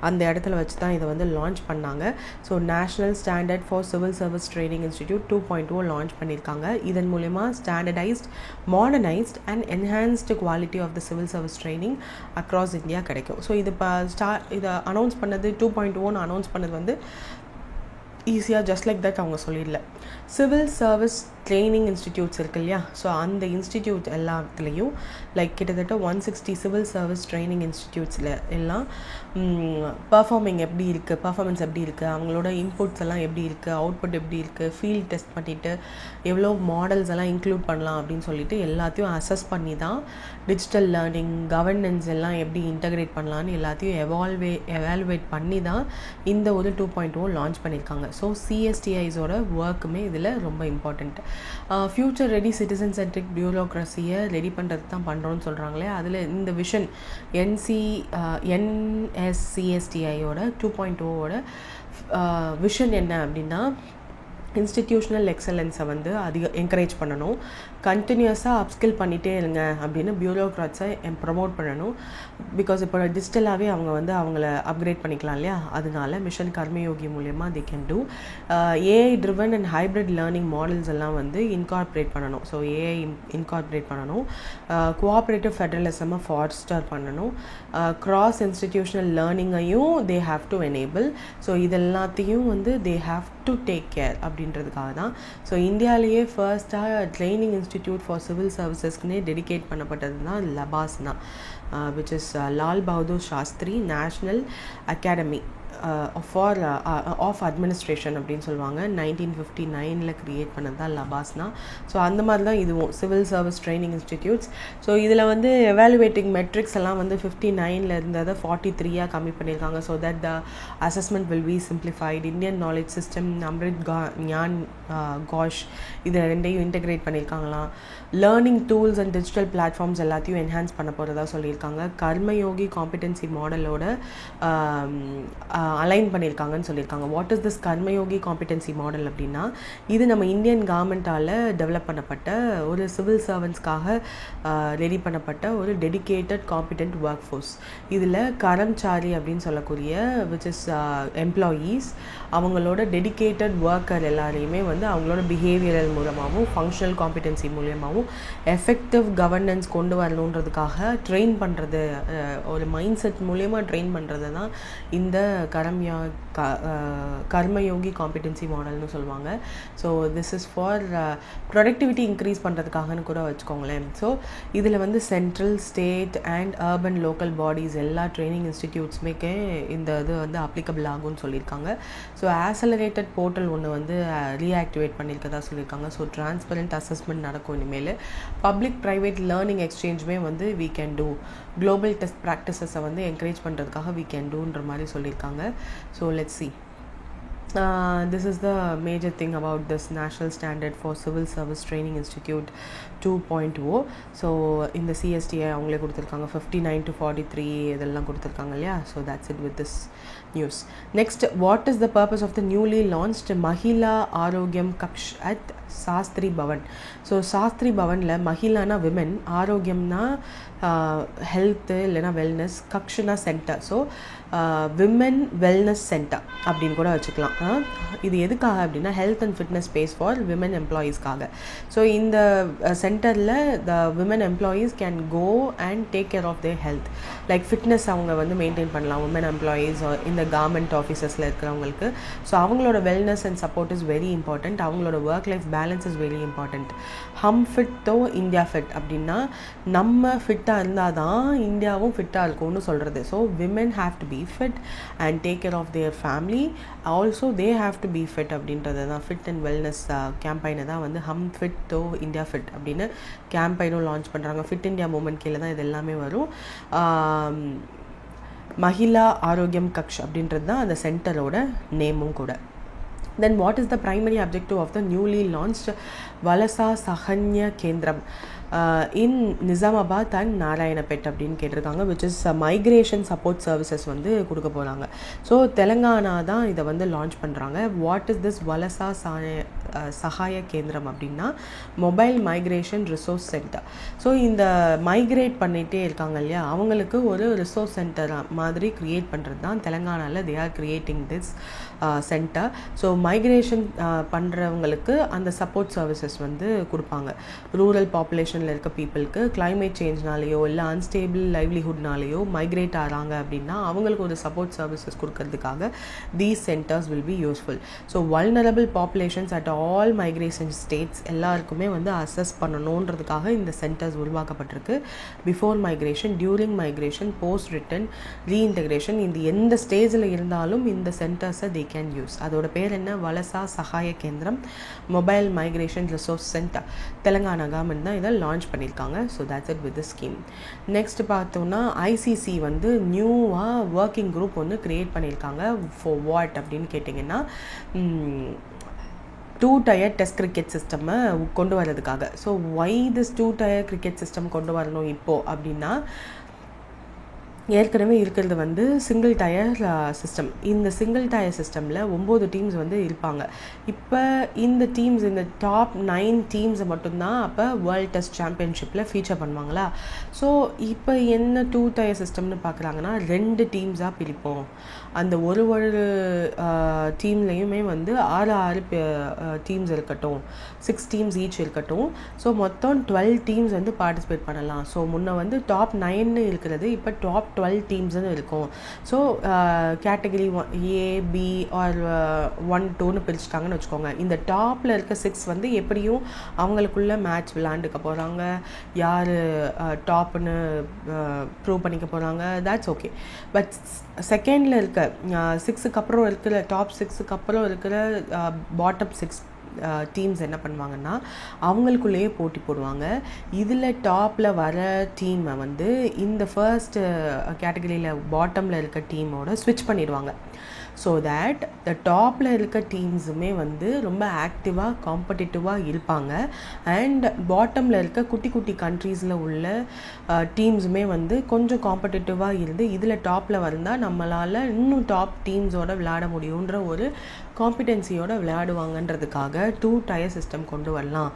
அந்த இடத்துல வச்சு தான் இதை வந்து லான்ச் பண்ணாங்க. So national standard for civil service training institute 2.0 launch பண்ணியிருக்காங்க. இதன் மூலமா standardised, modernised and enhanced quality of the civil service training across India கிடைக்கும். ஸோ இது இதை அனௌன்ஸ் பண்ணது 2.0 அனௌன்ஸ் பண்ணது வந்து ஈஸியாக ஜஸ்ட் லைக் தட் அவங்க சொல்லிடல. சிவில் சர்வீஸ் ட்ரைனிங் இன்ஸ்டிடியூட்ஸ் இருக்கு இல்லையா? ஸோ அந்த இன்ஸ்டிடியூட் எல்லாத்துலேயும் லைக் கிட்டத்தட்ட 160 சிவில் சர்வீஸ் ட்ரைனிங் இன்ஸ்டிடியூட்ஸில் எல்லாம் பர்ஃபார்மன்ஸ் எப்படி இருக்குது, அவங்களோட இன்புட்ஸ் எல்லாம் எப்படி இருக்குது, அவுட்புட் எப்படி இருக்குது, ஃபீல்ட் டெஸ்ட் பண்ணிவிட்டு எவ்வளோ மாடல்ஸ் எல்லாம் இன்க்ளூட் பண்ணலாம் அப்படின்னு சொல்லிட்டு எல்லாத்தையும் அசஸ் பண்ணி தான் டிஜிட்டல் லேர்னிங், கவர்னன்ஸ் எல்லாம் எப்படி இன்டகிரேட் பண்ணலான்னு எல்லாத்தையும் எவாலுவேட் பண்ணி தான் இந்த ஒரு 2.0 லான்ச் பண்ணியிருக்காங்க. ஸோ சிஎஸ்டிஐஸோட ஒர்க்குமே இதில் ரொம்ப important. Future ready citizen centric பியூரோக்ரஸியை ரெடி பண்ணுறது தான் பண்ணுறோன்னு சொல்கிறாங்களே, அதில் இந்த விஷன் NSCSTIயோட 2.0ஓட விஷன் என்ன அப்படின்னா, இன்ஸ்டிடியூஷனல் எக்ஸலன்ஸை வந்து என்கரேஜ் பண்ணணும், கண்டினியூஸாக அப்ஸ்கில் பண்ணிகிட்டே இருங்க அப்படின்னு பியூரோக்ராட்ஸை ப்ரமோட் பண்ணணும். பிகாஸ் இப்போ டிஜிட்டலாகவே அவங்க வந்து அவங்கள அப்கிரேட் பண்ணிக்கலாம் இல்லையா? அதனால மிஷன் கர்மயோகி மூலயமா they can do AI driven and hybrid learning models எல்லாம் வந்து இன்கார்பரேட் பண்ணணும். ஸோ ஏஐ இன்கார்பரேட் பண்ணணும், கோஆப்ரேட்டிவ் ஃபெடரலிசமை ஃபாஸ்டர் பண்ணணும், கிராஸ் இன்ஸ்டிடியூஷனல் லேர்னிங்கையும் they have to enable. So இதெல்லாத்தையும் வந்து they have to take care அப்படின்றதுக்காக தான். ஸோ இந்தியாவிலேயே ஃபர்ஸ்ட்டாக ட்ரைனிங் இன்ஸ்டிடியூட் ஃபார் சிவில் சர்வீசஸ்க்குனே டெடிகேட் பண்ணப்பட்டது தான் லபாஸ் தான். which is Lal Bahadur Shastri National Academy of administration அப்படின்னு சொல்லுவாங்க. 1959 க்ரியேட் பண்ணது தான் லபாஸ்னா. ஸோ அந்த மாதிரி தான் இதுவும் civil service training institutes. So இதில் வந்து எவாலுவேட்டிங் மெட்ரிக்ஸ் எல்லாம் வந்து 59 இருந்ததை 43 கம்மி பண்ணியிருக்காங்க. So that the assessment will be simplified. Indian knowledge system, Amrit Gyan Kosh, இது ரெண்டையும் இன்டெகிரேட் பண்ணியிருக்காங்களாம். Learning tools and digital platforms எல்லாத்தையும் என்ஹான்ஸ் பண்ண போகிறதா சொல்லியிருக்காங்க. கர்மயோகி காம்பிடென்சி மாடலோட அலைன் பண்ணியிருக்காங்கன்னு சொல்லியிருக்காங்க. What is this Karmayogi competency model அப்படின்னா, இது நம்ம இந்தியன் கவர்மெண்ட்டால் டெவலப் பண்ணப்பட்ட ஒரு சிவில் சர்வன்ஸ்க்காக ரெடி பண்ணப்பட்ட ஒரு டெடிக்கேட்டட் காம்பிடென்ட் ஒர்க் ஃபோர்ஸ். இதில் கரம்சாரி அப்படின்னு சொல்லக்கூடிய விச் இஸ் எம்ப்ளாயீஸ், அவங்களோட டெடிக்கேட்டட் ஒர்க்கர் எல்லாரையுமே வந்து அவங்களோட பிஹேவியரல் மூலமாகவும் ஃபங்க்ஷனல் காம்பிடென்சி மூலமாகவும் எஃபெக்டிவ் கவர்னன்ஸ் கொண்டு வரணுன்றதுக்காக ட்ரெயின் பண்ணுறது, ஒரு மைண்ட் செட் மூலயமா ட்ரெயின் பண்ணுறது தான் இந்த கர்மயோகி காம்பிடென்சி மாடல்னு சொல்லுவாங்க. So this is for productivity increase பண்ணுறதுக்காகன்னு கூட வச்சுக்கோங்களேன். ஸோ இதில் வந்து central, state and urban local bodies எல்லா ட்ரைனிங் இன்ஸ்டிடியூட்ஸுமேக்கே இந்த இது வந்து அப்ளிகபிள் ஆகும்னு சொல்லியிருக்காங்க. ஸோ ஆக்சலரேட்டட் போர்ட்டல் ஒன்று வந்து ரீஆக்டிவேட் பண்ணியிருக்கதா சொல்லியிருக்காங்க. ஸோ டிரான்ஸ்பரண்ட் அசஸ்மெண்ட் நடக்கும் இனிமேல். பப்ளிக் ப்ரைவேட் லேர்னிங் எக்ஸ்சேஞ்சுமே வந்து we can do, global best ப்ராக்டிசஸை வந்து என்கரேஜ் பண்ணுறதுக்காக வீ கேன் டூன்ற மாதிரி சொல்லியிருக்காங்க. So let's see. This is the major thing about this National Standard for Civil Service Training Institute 2.0. So இந்த CSTI அவங்களே கொடுத்துருக்காங்க. 59 to 43 இதெல்லாம் கொடுத்துருக்காங்க இல்லையா. So that's it with this news. Next, what is the purpose of the newly launched Mahila Arogyam Kaksh at Shastri Bhavan? So Shastri பவனில் மஹிலானா women, ஆரோக்கியம்னா health இல்லைனா வெல்னஸ், கக்ஷனா centre. So women wellness centre அப்படின்னு கூட வச்சுக்கலாம். இது எதுக்காக அப்படின்னா health and fitness space for women எம்ப்ளாயீஸ்க்காக. ஸோ இந்த சென்டரில் the women employees can go and take care of their health, like fitness அவங்க வந்து மெயின்டைன் பண்ணலாம். விமன் எம்ப்ளாயீஸ் இந்த கவர்மெண்ட் ஆஃபீஸஸில் இருக்கிறவங்களுக்கு. ஸோ அவங்களோட wellness and support is very important. அவங்களோட work life balance is very important. ஹம் ஃபிட் தோ இந்தியா ஃபிட் அப்படின்னா நம்ம ஃபிட்டாக இருந்தால் தான் இந்தியாவும் ஃபிட்டாக இருக்கும்னு சொல்கிறது. So women have to be fit and take care of their family, also they have to be fit அப்படின்றது தான் ஃபிட் அண்ட் வெல்னஸ் கேம்பெயினை தான் வந்து ஹம் ஃபிட் தோ இந்தியா ஃபிட் அப்படின்னு கேம்பெயினும் லான்ச் பண்ணுறாங்க. ஃபிட் இந்தியா மூமெண்ட் கீழே தான் இது எல்லாமே வரும். மஹிலா ஆரோக்கியம் கக்ஷ் அப்படின்றது தான் அந்த சென்டரோட நேமும் கூட. Then what is the primary objective of the newly launched Valasa Sahanya Kendram in Nizamabad and Narayanapet அப்படின்னு கேட்டிருக்காங்க. which is migration support services வந்து கொடுக்க போகிறாங்க. ஸோ தெலுங்கானா தான் இதை வந்து லான்ச் பண்ணுறாங்க. வாட் இஸ் திஸ் வலசா சகாய கேந்திரம் அப்படின்னா mobile migration resource centre. So இந்த மைக்ரேட் பண்ணிகிட்டே இருக்காங்க இல்லையா, அவங்களுக்கு ஒரு ரிசோர்ஸ் சென்டர் மாதிரி க்ரியேட் பண்ணுறது தான் தெலுங்கானாவில் they are creating this centre. So migration பண்ணுறவங்களுக்கு அந்த சப்போர்ட் சர்வீசஸ் வந்து கொடுப்பாங்க. ரூரல் பாப்புலேஷனில் இருக்க பீப்புளுக்கு கிளைமேட் சேஞ்ச்னாலேயோ இல்லை அன்ஸ்டேபிள் லைவ்லிஹுட்னாலேயோ மைக்ரேட் ஆகிறாங்க அப்படின்னா அவங்களுக்கு ஒரு சப்போர்ட் சர்வீசஸ் கொடுக்கறதுக்காக these centres will be useful. So vulnerable populations at all migration states எல்லாருக்குமே வந்து அசஸ் பண்ணணுன்றதுக்காக இந்த சென்டர்ஸ் உருவாக்கப்பட்டிருக்கு. Before migration, during migration, post return, reintegration, இந்த எந்த ஸ்டேஜில் இருந்தாலும் இந்த சென்டர்ஸை தே கேன் யூஸ். அதோட பேர் என்ன? Valasa Sahaya Kendram mobile migration resource centre. Telangana government தான் இதை லான்ச் பண்ணியிருக்காங்க. So that's it with the scheme. Next பார்த்தோம்னா ஐசிசி வந்து நியூவாக ஒர்க்கிங் குரூப் ஒன்று க்ரியேட் பண்ணியிருக்காங்க. ஃபார் வாட் அப்படின்னு கேட்டிங்கன்னா 2-tier டெஸ்ட் கிரிக்கெட் சிஸ்டம்மை கொண்டு வரதுக்காக. So why this 2-tier cricket system கொண்டு வரணும் இப்போது அப்படின்னா, ஏற்கனவே இருக்கிறது வந்து சிங்கிள் டயர் சிஸ்டம். இந்த சிங்கிள் டயர் சிஸ்டமில் 9 டீம்ஸ் வந்து இருப்பாங்க. இப்போ இந்த டீம்ஸ், இந்த டாப் 9 டீம்ஸை மட்டும்தான் அப்போ வேர்ல்டு டெஸ்ட் சாம்பியன்ஷிப்பில் ஃபீச்சர் பண்ணுவாங்களா. ஸோ இப்போ என்ன 2-tier சிஸ்டம்னு பார்க்குறாங்கன்னா 2 டீம்ஸாக பிரிப்போம். அந்த ஒரு டீம்லேயுமே வந்து 6 டீம்ஸ் இருக்கட்டும், 6 டீம்ஸ் ஈச் இருக்கட்டும். ஸோ மொத்தம் 12 டீம்ஸ் வந்து பார்ட்டிசிபேட் பண்ணலாம். ஸோ முன்ன வந்து டாப் 9 இருக்கிறது இப்போ டாப் 12 டீம்ஸ்னு இருக்கும். So category A B or 1 2ன்னு பிரிச்சுட்டாங்கன்னு வச்சுக்கோங்க. இந்த டாப்பில் இருக்க 6 வந்து எப்படியும் அவங்களுக்குள்ள மேட்ச் விளையாண்டுக்க போகிறாங்க, யார் டாப்னு ப்ரூவ் பண்ணிக்க போகிறாங்க, தேட்ஸ் ஓகே. பட் செகண்டில் இருக்க 6க்கு அப்புறம் இருக்கிற டாப் 6க்கு அப்புறம் இருக்கிற பாட்டம் 6 டீம்ஸ் என்ன பண்ணுவாங்கன்னா அவங்களுக்குள்ளேயே போட்டி போடுவாங்க. இதில் டாப்பில் வர டீமை வந்து இந்த ஃபர்ஸ்ட் கேட்டகரியில் பாட்டமில் இருக்க டீமோட ஸ்விட்ச் பண்ணிடுவாங்க. ஸோ தேட் த டாப்பில் இருக்க டீம்ஸுமே வந்து ரொம்ப ஆக்டிவாக காம்படிட்டிவாக இருப்பாங்க. அண்ட் பாட்டமில் இருக்க குட்டி குட்டி கண்ட்ரீஸில் உள்ள டீம்ஸுமே வந்து கொஞ்சம் காம்படிட்டிவாக இருந்து இதில் டாப்பில் வந்தால் நம்மளால் இன்னும் டாப் டீம்ஸோட விளையாட முடியுன்ற ஒரு காம்பிடென்சியோடு விளையாடுவாங்கன்றதுக்காக 2 டயர் சிஸ்டம் கொண்டு வரலாம்.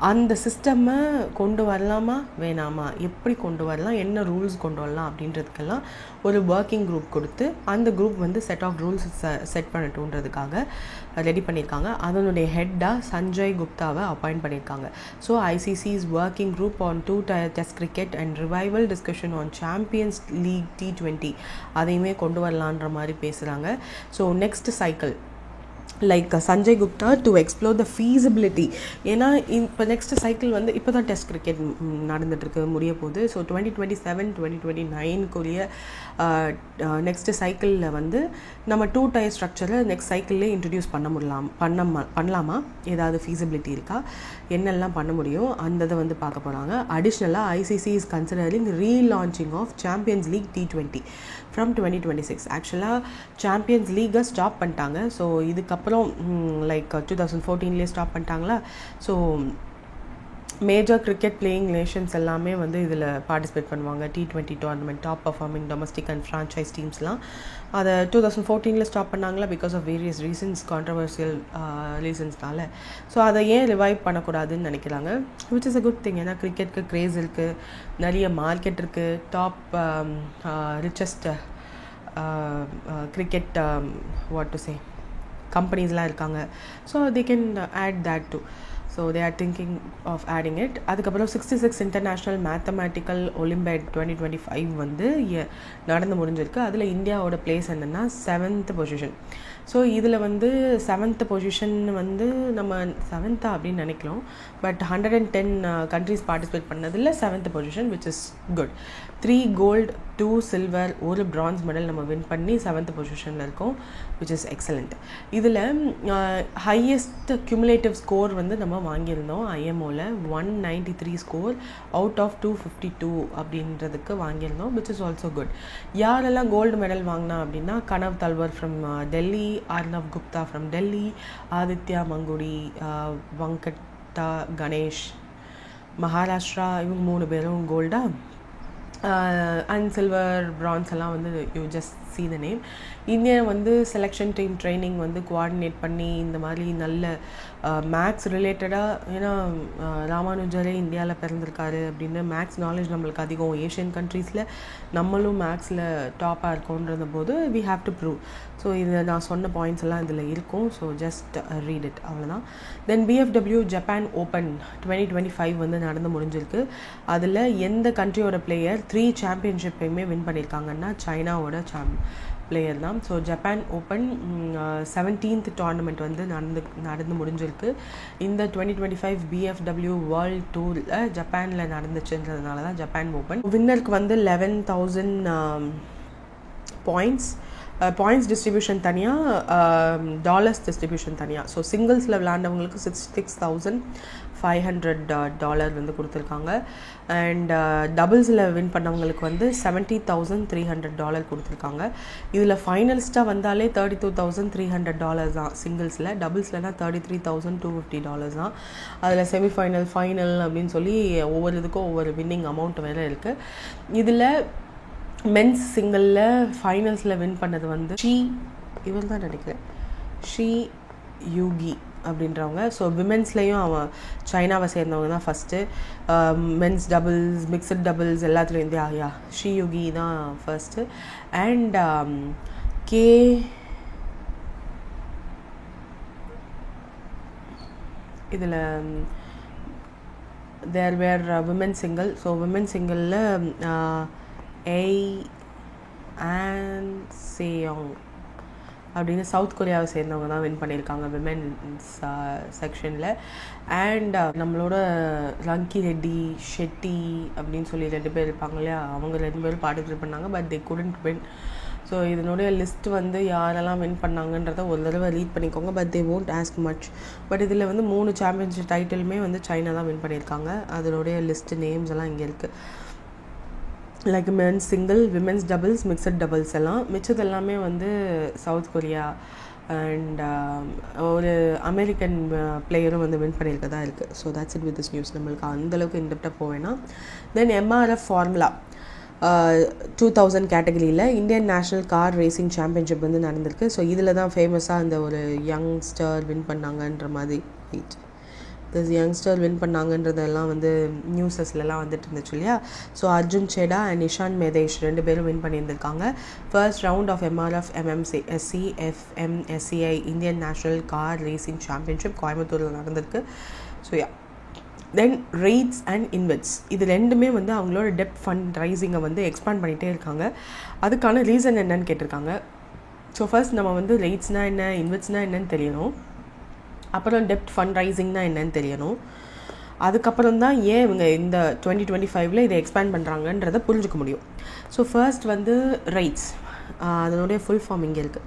அந்த சிஸ்டம்மை கொண்டு வரலாமா வேணாமா, எப்படி கொண்டு வரலாம், என்ன ரூல்ஸ் கொண்டு வரலாம் அப்படின்றதுக்கெல்லாம் ஒரு ஒர்க்கிங் குரூப் கொடுத்து அந்த குரூப் வந்து செட் ஆஃப் ரூல்ஸ் செட் பண்ணட்டுன்றதுக்காக ரெடி பண்ணியிருக்காங்க. அதனுடைய ஹெட்டாக சஞ்சய் குப்தாவை அப்பாயிண்ட் பண்ணியிருக்காங்க. So ICC's working group on 2 tier test cricket and revival discussion on champions league T20 அதையுமே கொண்டு வரலான்ற மாதிரி பேசுகிறாங்க. So next cycle like Sanjay Gupta to explore the feasibility. ஏன்னா இப்போ நெக்ஸ்ட் சைக்கிள் வந்து இப்போ தான் டெஸ்ட் கிரிக்கெட் நடந்துகிட்ருக்கு, முடிய போகுது. ஸோ 2027 2029 நெக்ஸ்ட் சைக்கிளில் வந்து நம்ம 2 டயர் ஸ்ட்ரக்சரை நெக்ஸ்ட் சைக்கிள்லேயே இன்ட்ரடியூஸ் பண்ணலாமா, ஏதாவது ஃபீஸிபிலிட்டி இருக்கா, என்னெல்லாம் பண்ண முடியும் அந்த இதை வந்து பார்க்க போகிறாங்க. அடிஷ்னலாக ICC is considering relaunching of champions league T20 from 2026. ஆக்சுவலாக சாம்பியன்ஸ் லீக்கை ஸ்டாப் பண்ணிட்டாங்க. ஸோ இதுக்கப்புறம் லைக் 2014 ஸ்டாப் பண்ணிட்டாங்களா. So major cricket playing nations எல்லாமே வந்து இதில் பார்ட்டிசிபேட் பண்ணுவாங்க. T20 tournament top performing domestic and franchise டீம்ஸ்லாம் அதை 2014 ஸ்டாப் பண்ணாங்களா because of various reasons, controversial ரீசன்ஸ்னால. ஸோ அதை ஏன் ரிவைவ் பண்ணக்கூடாதுன்னு நினைக்கிறாங்க, which is a good thing. ஏன்னா கிரிக்கெட்டுக்கு க்ரேஸ் இருக்குது, நிறைய மார்க்கெட் இருக்குது, top richest cricket what to say கம்பெனிஸ்லாம் இருக்காங்க. So they can add that too. So they are thinking of adding it. அதுக்கப்புறம் 66 இன்டர்நேஷ்னல் மேத்தமேட்டிக்கல் ஒலிம்பியாட் 2025 வந்து நடந்து முடிஞ்சிருக்கு. அதில் இந்தியாவோட பிளேஸ் என்னென்னா 7th பொசிஷன். ஸோ இதில் வந்து 7th பொசிஷன் வந்து நம்ம 7th அப்படின்னு நினைக்கிறோம். பட் 110 கண்ட்ரிஸ் பார்ட்டிசிபேட் பண்ணதில் 7th position, which is good. 3 gold 2 silver 1 bronze medal நம்ம வின் பண்ணி 7th பொசிஷனில் இருக்கோம், விச் இஸ் எக்ஸலண்ட். இதில் ஹையஸ்ட் கியூமுலேட்டிவ் ஸ்கோர் வந்து நம்ம வாங்கியிருந்தோம் ஐஎம்ஓவில் 193 ஸ்கோர் அவுட் ஆஃப் 252 அப்படின்றதுக்கு வாங்கியிருந்தோம், விச் இஸ் ஆல்சோ குட். யாரெல்லாம் கோல்டு மெடல் வாங்கினா அப்படின்னா கனவ் தல்வர் ஃப்ரம் டெல்லி, அர்ணவ் குப்தா ஃப்ரம் டெல்லி, ஆதித்யா மங்குடி, வங்கட்டா கணேஷ் மகாராஷ்டிரா, இவங்க 3 பேரும் கோல்டா. அண்ட் சில்வர் பிரான்ஸ் எல்லாம் வந்து you just see the name. India வந்து செலெக்ஷன் டீம் ட்ரைனிங் வந்து கோஆர்டினேட் பண்ணி இந்த மாதிரி நல்ல மேக்ஸ் ரிலேட்டடாக, ஏன்னா ராமானுஜரே இந்தியாவில் பிறந்திருக்காரு அப்படின்னு மேக்ஸ் நாலேஜ் நம்மளுக்கு அதிகம். ஏஷியன் கண்ட்ரீஸில் நம்மளும் மேக்ஸில் டாப்பாக இருக்கோன்றது போது we have to prove. So இது நான் சொன்ன பாயிண்ட்ஸ் எல்லாம் இதில் இருக்கும். ஸோ ஜஸ்ட் ரீட் இட், அவ்வளோதான். தென் BFW ஜப்பான் ஓப்பன் 2025 வந்து நடந்து முடிஞ்சிருக்கு. அதில் எந்த கண்ட்ரியோட பிளேயர் 3 சாம்பியன்ஷிப்பையுமே வின் பண்ணியிருக்காங்கன்னா சைனாவோட பிளேயர் தான். So Japan open 17th tournament வந்து நடந்து முடிஞ்சிருக்கு. இந்த 2025 BFW வேர்ல்ட் டூரில் ஜப்பானில் நடந்துச்சுன்றதுனால தான் ஜப்பான் ஓப்பன். வின்னருக்கு வந்து 11,000 பாயிண்ட்ஸ் டிஸ்ட்ரிபியூஷன் தனியாக, டாலர்ஸ் டிஸ்ட்ரிபியூஷன் தனியாக. ஸோ சிங்கிள்ஸில் விளையாண்டவங்களுக்கு $66,500 வந்து கொடுத்துருக்காங்க. அண்ட் டபுள்ஸில் வின் பண்ணவங்களுக்கு வந்து $70,300 கொடுத்துருக்காங்க. இதில் ஃபைனலிஸ்ட்டாக வந்தாலே $32,300 தான் சிங்கிள்ஸில். டபுள்ஸ்லனா $33,250 தான். அதில் செமிஃபைனல், ஃபைனல் அப்படின்னு சொல்லி ஒவ்வொரு இதுக்கும் ஒவ்வொரு வின்னிங் அமௌண்ட் வேறு இருக்குது. இதில் மென்ஸ் சிங்கிளில் ஃபைனல்ஸில் வின் பண்ணது வந்து இவர் தான் நினைக்கிறேன், ஷி யூகி அப்படின்றவங்க. ஸோ விமென்ஸ்லேயும் அவன் சைனாவை சேர்ந்தவங்க தான் first. Men's doubles, mixed doubles எல்லாத்துலேயும் ஷி யூகி தான் ஃபர்ஸ்ட்டு. அண்ட் இதில் there were women single. So women சிங்கிளில் Ahn-seong அப்படின்னு சவுத் கொரியாவை சேர்ந்தவங்க தான் வின் பண்ணியிருக்காங்க விமென்ஸ் செக்ஷனில். அண்ட் நம்மளோட ரங்கி ரெட்டி ஷெட்டி அப்படின்னு சொல்லி 2 பேர் இருப்பாங்க இல்லையா, அவங்க 2 பேரும் பார்ட்டிசிபேட் பண்ணாங்க. But they couldn't win. So இதனுடைய லிஸ்ட் வந்து யாரெல்லாம் வின் பண்ணாங்கன்றத ஒரு தடவை ரீட் பண்ணிக்கோங்க. But they won't ask much. But இதில் வந்து 3 சாம்பியன்ஷிப் டைட்டிலுமே வந்து சைனா தான் வின் பண்ணியிருக்காங்க. அதனுடைய லிஸ்ட்டு நேம்ஸ் எல்லாம் இங்கே இருக்குது. Like men's single, women's doubles, mixed doubles எல்லாம். மிச்சது எல்லாமே வந்து சவுத் கொரியா அண்ட் ஒரு அமெரிக்கன் பிளேயரும் வந்து வின் பண்ணியிருக்கதா இருக்குது. So that's it with this news. நம்மளுக்கு அந்தளவுக்கு இன்டெப்டாக போவேன்னா தென் எம்ஆர்எஃப் ஃபார்முலா 2000 கேட்டகரியில் Indian national car racing championship வந்து நடந்திருக்கு. ஸோ இதில் தான் ஃபேமஸாக அந்த ஒரு யங்ஸ்டர் வின் பண்ணாங்கன்ற மாதிரி யங்ஸ்டர் வின் பண்ணாங்கன்றதெல்லாம் வந்து நியூஸஸ்லாம் வந்துட்டு இருந்துச்சு இல்லையா. ஸோ அர்ஜுன் சேடா அண்ட் நிஷான் மேதேஷ் 2 பேரும் வின் பண்ணியிருந்திருக்காங்க. First round of MRF MMSC FMSCI Indian national car racing championship கோயம்புத்தூரில் நடந்திருக்கு. ஸோ தென் ரெய்ட்ஸ் அண்ட் இன்வெட்ஸ் இது 2மே வந்து அவங்களோட டெப்ட் ஃபண்ட் ரைசிங்கை வந்து எக்ஸ்பேண்ட் பண்ணிகிட்டே இருக்காங்க. அதுக்கான ரீசன் என்னன்னு கேட்டிருக்காங்க. ஸோ ஃபர்ஸ்ட் நம்ம வந்து ரெய்ட்ஸ்னால் என்ன, இன்வெட்ஸ்னால் என்னன்னு தெரியணும். அப்புறம் டெப்ட் ஃபண்ட் ரைசிங்னா என்னன்னு தெரியணும். அதுக்கப்புறம் தான் ஏன் இவங்க இந்த 2025 இதை எக்ஸ்பேண்ட் பண்ணுறாங்கன்றதை புரிஞ்சுக்க முடியும். ஸோ ஃபர்ஸ்ட் வந்து ரைட்ஸ், அதனுடைய ஃபுல் ஃபார்ம் இங்கே இருக்குது.